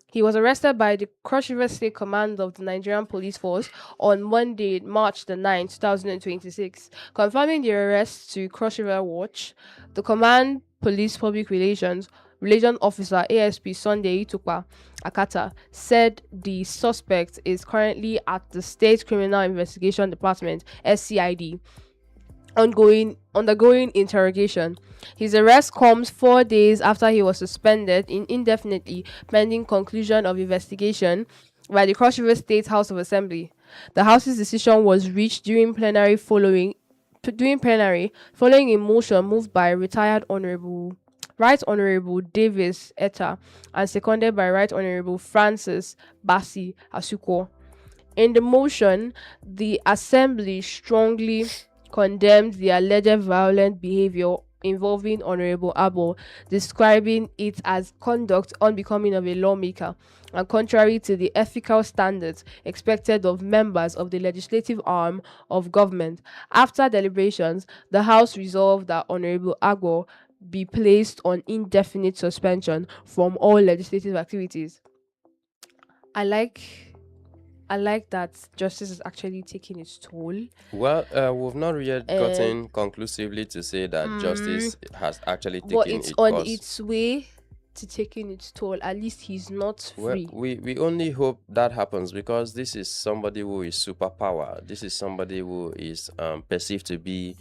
A: He was arrested by the Cross River State Command of the Nigerian Police Force on Monday, March the 9th, 2026. Confirming the arrest to Cross River Watch, the Command Police Public Relations Officer ASP Sunday Itukpa Akata said the suspect is currently at the State Criminal Investigation Department (SCID) undergoing interrogation. His arrest comes 4 days after he was suspended indefinitely pending conclusion of investigation by the Cross River State House of Assembly. The House's decision was reached during plenary following a motion moved by Right Honorable Davis Etta and seconded by Right Honorable Francis Basi Asuko. In the motion, the Assembly strongly condemned the alleged violent behavior involving Honorable Abel, describing it as conduct unbecoming of a lawmaker and contrary to the ethical standards expected of members of the legislative arm of government. After deliberations, the House resolved that Honorable Agbo be placed on indefinite suspension from all legislative activities. I like that justice is actually taking its toll.
B: Well, we've not yet gotten conclusively to say that justice has actually
A: But
B: taken
A: it's
B: its
A: on
B: course.
A: its way to taking its toll. At least he's not
B: Well,
A: free.
B: we only hope that happens because this is somebody who is superpower. This is somebody who is perceived to be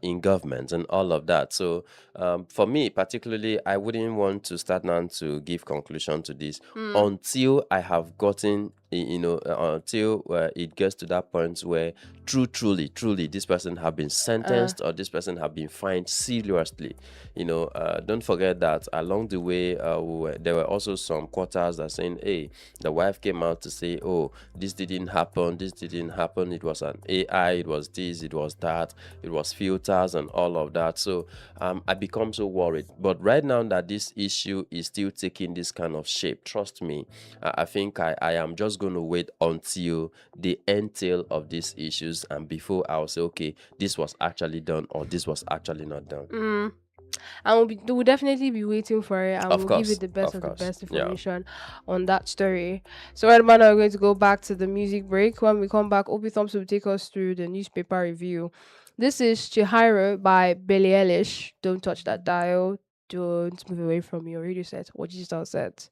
B: in government and all of that. So for me, particularly, I wouldn't want to start now to give conclusion to this until I have gotten, until it gets to that point where truly, this person have been sentenced or this person have been fined seriously. Don't forget that along the way, there were also some quarters that saying, hey, the wife came out to say, oh, this didn't happen, it was an AI, it was this, it was that, it was filters and all of that. So I become so worried. But right now that this issue is still taking this kind of shape, trust me, I think I am just going to wait until the end tail of these issues, and before I'll say, okay, this was actually done or this was actually not done.
A: And we'll definitely be waiting for it, and
B: Of
A: we'll give
B: course,
A: you the best
B: of
A: of the
B: course.
A: best
B: Yeah.
A: information on that story. So right now we're going to go back to the music break. When we come back, Obi Thompson will take us through the newspaper review. This is Chihiro by Billie Eilish. Don't touch that dial. Don't move away from your radio set or digital set.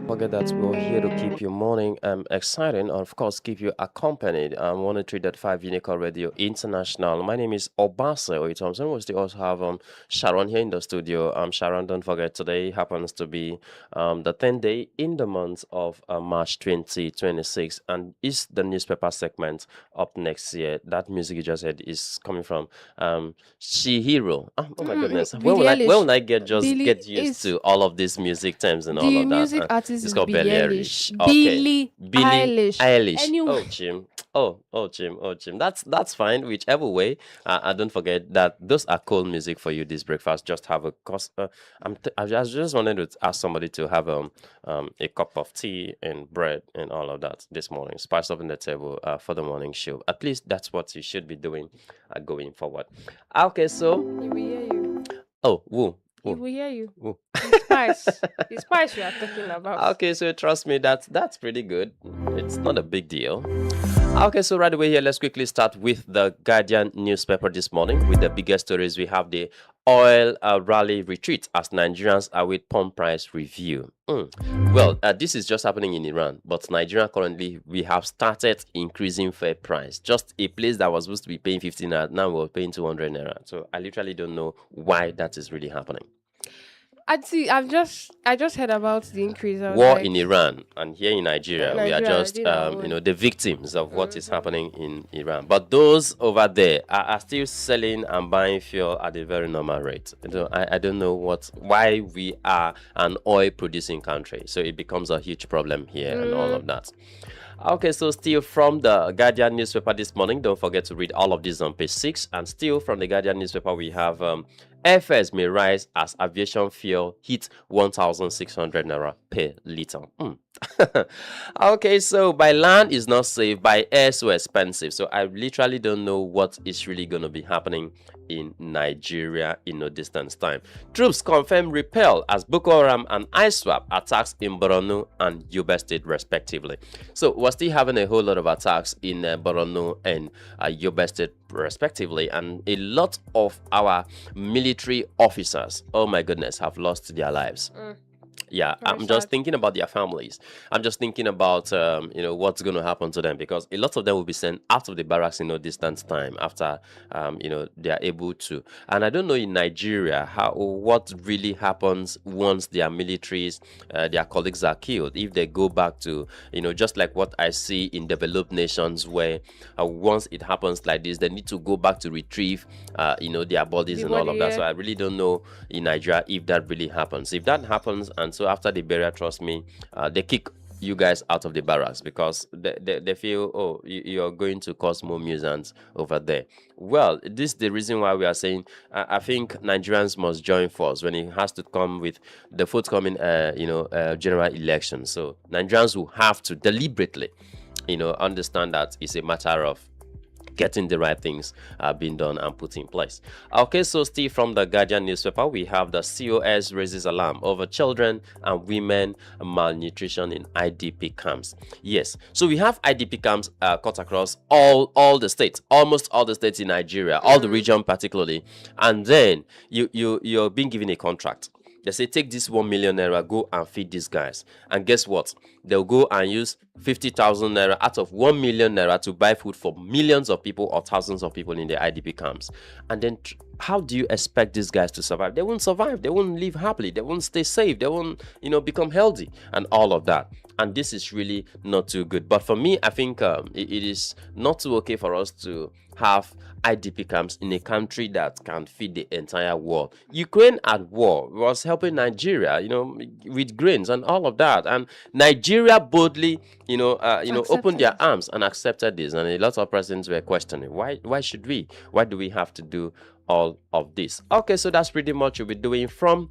B: Forget that we're here to keep your morning exciting and of course keep you accompanied. 103.5 Unicorn Radio International. My name is Obase Oitomson. We still also have Sharon here in the studio. Sharon, don't forget today happens to be the 10th day in the month of March 2026 and is the newspaper segment up next year. That music you just heard is coming from Shihiro. Oh my goodness.
A: Billie
B: When
A: Eilish.
B: will I get
A: Billie
B: get used
A: is
B: to all of these music terms and all
A: the
B: of that?
A: music artist
B: It's
A: is
B: called
A: Billie
B: Billie
A: Eilish.
B: Eilish. Okay.
A: Billie
B: Billie
A: Eilish.
B: Eilish.
A: Anyway,
B: Oh, Jim. Jim. That's fine. Whichever way. Don't forget that those are cool music for you this breakfast. Just have a I just wanted to ask somebody to have a cup of tea and bread and all of that this morning. Spice up in the table for the morning show. At least that's what you should be doing going forward. Okay, so
A: he will hear you.
B: oh, woo.
A: He
B: Woo.
A: will hear you.
B: Woo.
A: The spice. The spice you are talking about.
B: Okay, so trust me, that's pretty good. It's not a big deal. Okay, so right away here, let's quickly start with the Guardian newspaper this morning. With the biggest stories, we have the oil rally retreat as Nigerians await pump price review. Well, this is just happening in Iran, but Nigeria currently we have started increasing fair price. Just a place that was supposed to be paying 15 naira, now we're paying 200 naira. So I literally don't know why that is really happening.
A: I see. I just heard about the increase. I was
B: War
A: like,
B: in Iran and here in Nigeria, we are
A: Nigeria,
B: just
A: did our own.
B: the victims of what is happening in Iran. But those over there are still selling and buying fuel at a very normal rate. I don't know why we are an oil producing country, so it becomes a huge problem here and all of that. Okay, so still from the Guardian newspaper this morning, don't forget to read all of this on page 6. And still from the Guardian newspaper, we have airfares may rise as aviation fuel hit 1,600 naira per liter. Okay, so by land is not safe, by air so expensive. So I literally don't know what is really going to be happening in Nigeria in no distance time. Troops confirm repel as Boko Haram and ISWAP attacks in Borno and Yobe State respectively. So we're still having a whole lot of attacks in Borno and Yobe State respectively, and a lot of our military officers, oh my goodness, have lost their lives. Yeah, I'm just thinking about their families. I'm just thinking about what's going to happen to them, because a lot of them will be sent out of the barracks in no distant time after they are able to. And I don't know in Nigeria what really happens once their militaries, their colleagues are killed. If they go back to just like what I see in developed nations, where once it happens like this, they need to go back to retrieve their bodies and all of that. So I really don't know in Nigeria if that really happens. If that happens, and so after the burial, trust me, they kick you guys out of the barracks because they feel, oh, you're going to cause more nuisance over there. Well, this is the reason why we are saying I think Nigerians must join force when it has to come with the forthcoming general election. So Nigerians will have to deliberately understand that it's a matter of getting the right things being done and put in place. Okay, so still from the Guardian newspaper, we have the COS raises alarm over children and women malnutrition in IDP camps. Yes, so we have IDP camps cut across all the states, almost all the states in Nigeria, all the region particularly, and then you're being given a contract. They say, take this 1 million naira, go and feed these guys. And guess what? They'll go and use 50,000 naira out of 1 million naira to buy food for millions of people or thousands of people in the IDP camps. And then how do you expect these guys to survive? They won't survive. They won't live happily. They won't stay safe. They won't, become healthy and all of that. And this is really not too good. But for me, I think it is not too okay for us to have IDP camps in a country that can feed the entire world. Ukraine at war was helping Nigeria, with grains and all of that. And Nigeria boldly, opened their arms and accepted this. And a lot of presidents were questioning, why should we? Why do we have to do all of this? Okay, so that's pretty much what we're doing from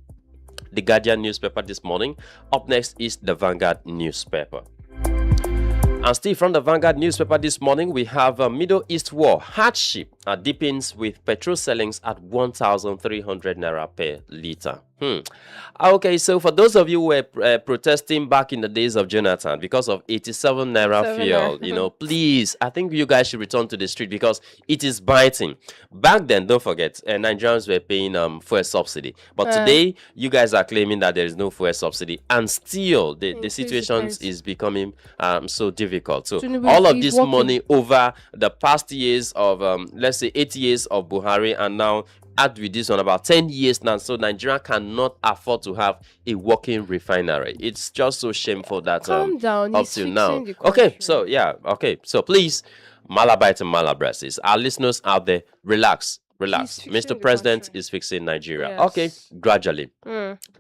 B: the Guardian newspaper this morning. Up next is the Vanguard newspaper. And still from the Vanguard newspaper this morning, we have Middle East war hardship deepens with petrol sellings at 1,300 naira per liter. Hmm. Okay, so for those of you who were protesting back in the days of Jonathan because of 87 naira
A: 7
B: fuel,
A: naira.
B: please, I think you guys should return to the street because it is biting. Back then, don't forget, Nigerians were paying fuel subsidy, but today you guys are claiming that there is no fuel subsidy, and still the
A: Increase the
B: situations
A: price.
B: is becoming so difficult. So
A: Tinubu
B: all of
A: is
B: this
A: working.
B: money over the past years of let's say 8 years of Buhari, and now add with this one about 10 years now, so Nigeria cannot afford to have a working refinery. It's just so shameful that
A: Calm down.
B: up
A: He's
B: till
A: fixing
B: now.
A: the
B: Okay,
A: country.
B: so yeah, okay, so please, Malabite and Malabresses, our listeners out there, relax. Relax.
A: fixing
B: Mr.
A: the
B: President
A: country.
B: is fixing Nigeria.
A: Yes.
B: Okay, gradually.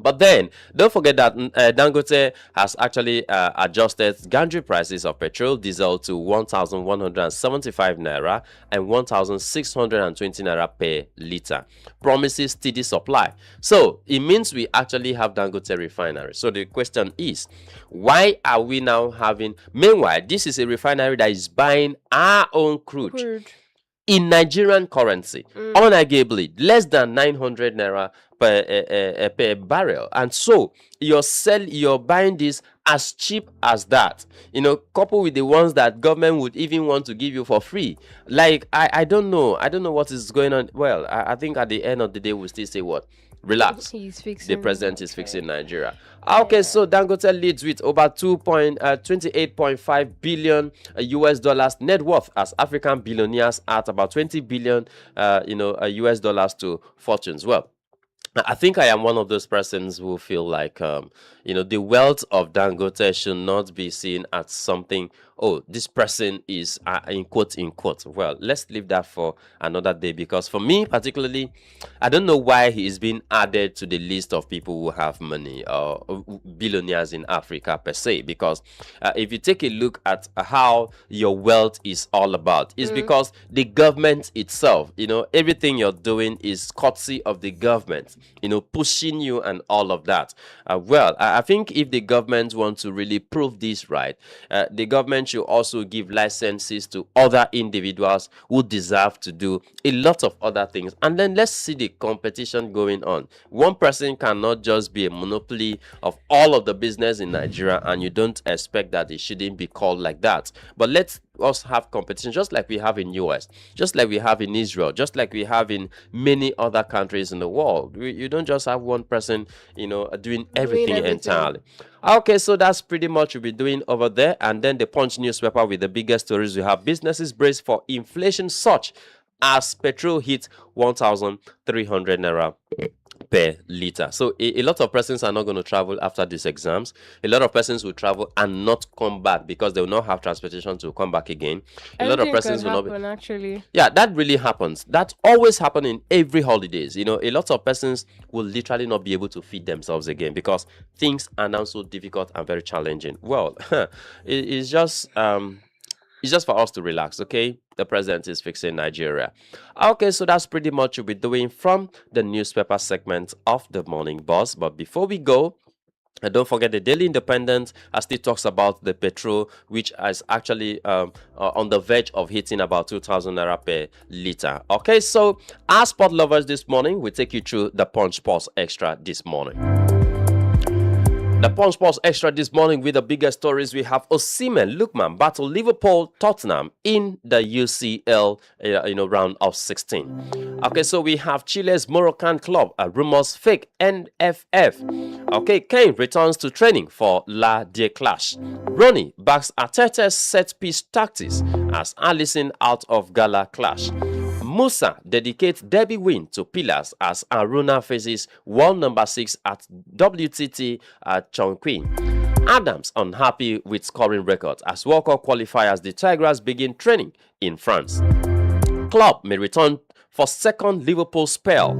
B: But then, don't forget that Dangote has actually adjusted gantry prices of petrol, diesel to 1,175 naira and 1,620 naira per liter. Promises steady supply. So, it means we actually have Dangote refinery. So, the question is, why are we now having... Meanwhile, this is a refinery that is buying our own crude in Nigerian currency, unarguably less than 900 naira per barrel, and so you're buying this as cheap as that, coupled with the ones that government would even want to give you for free. Like I don't know what is going on. Well, I think at the end of the day we'll still say what. Relax.
A: He's
B: The
A: fixing.
B: president is fixing Nigeria. Okay, so Dangote leads with over 28.5 billion US dollars net worth, as African billionaires at about 20 billion US dollars to fortunes. Well, I think I am one of those persons who feel like, the wealth of Dangote should not be seen as something, oh, this person is, in quote. Well, let's leave that for another day, because for me, particularly, I don't know why he is being added to the list of people who have money, or billionaires in Africa per se, because if you take a look at how your wealth is all about, it's because the government itself, everything you're doing is courtesy of the government, pushing you and all of that. Well, I think if the government wants to really prove this right, the government should also give licenses to other individuals who deserve to do a lot of other things. And then let's see the competition going on. One person cannot just be a monopoly of all of the business in Nigeria, and you don't expect that it shouldn't be called like that. But let's us have competition, just like we have in US, just like we have in Israel, just like we have in many other countries in the world. You don't just have one person, doing everything entirely. Okay, so that's pretty much what we'll be doing over there. And then the Punch newspaper with the biggest stories we have: businesses brace for inflation surge as petrol hits 1,300 naira per liter. So a lot of persons are not going to travel after these exams. A lot of persons will travel and not come back because they will not have transportation to come back again. A lot of persons will not be...
A: actually.
B: Yeah, that really happens. That always happens in every holidays. A lot of persons will literally not be able to feed themselves again because things are now so difficult and very challenging. Well, it's just for us to relax, okay? The president is fixing Nigeria. Okay, so that's pretty much what we'll be doing from the newspaper segment of the Morning Boss. But before we go, don't forget the Daily Independent still talks about the petrol, which is actually on the verge of hitting about 2,000 naira per liter. Okay, so as sport lovers this morning, we take you through the Punch Sports Extra this morning. The Punch Sports Extra this morning with the biggest stories. We have Osimhen, Lookman battle Liverpool, Tottenham in the UCL, round of 16. Okay, so we have Chile's Moroccan club, rumors fake NFF. Okay, Kane returns to training for La Die Clash. Ronnie backs Arteta's set-piece tactics as Alisson out of Gala Clash. Musa dedicates derby win to Pillars as Aruna faces world number 6 at WTT at Chongqing. Adams unhappy with scoring records as World Cup qualifiers. The Tigers begin training in France. Club may return for second Liverpool spell.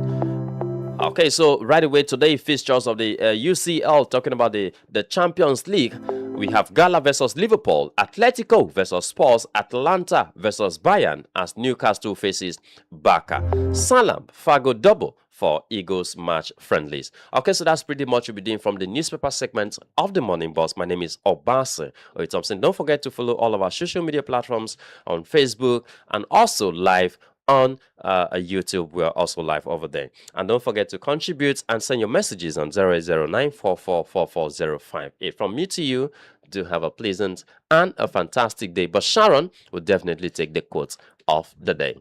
B: Okay, so right away today, fixtures of the UCL, talking about the Champions League. We have Gala versus Liverpool, Atletico versus Spurs, Atlanta versus Bayern as Newcastle faces Barca. Salam, Fago double for Eagles match friendlies. Okay, so that's pretty much what we're doing from the newspaper segment of the Morning Boss. My name is Obase Thompson. Don't forget to follow all of our social media platforms on Facebook and also live on YouTube. We are also live over there. And don't forget to contribute and send your messages on 08094444058. From me to you, do have a pleasant and a fantastic day. But Sharon will definitely take the quote of the day.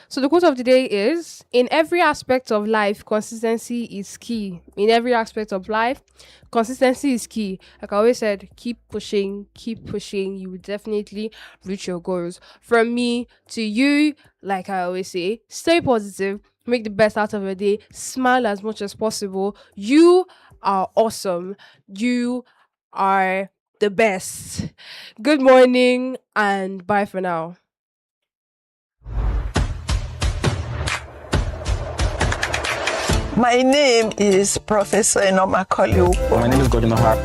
A: So the quote of the day is: in every aspect of life, consistency is key. In every aspect of life, consistency is key. Like I always said, keep pushing, you will definitely reach your goals. From me to you, like I always say, stay positive, make the best out of your day, smile as much as possible. You are awesome. You are the best. Good morning and bye for now.
E: My name is Professor Enoma Koliupo.
F: My name is Godino Hart.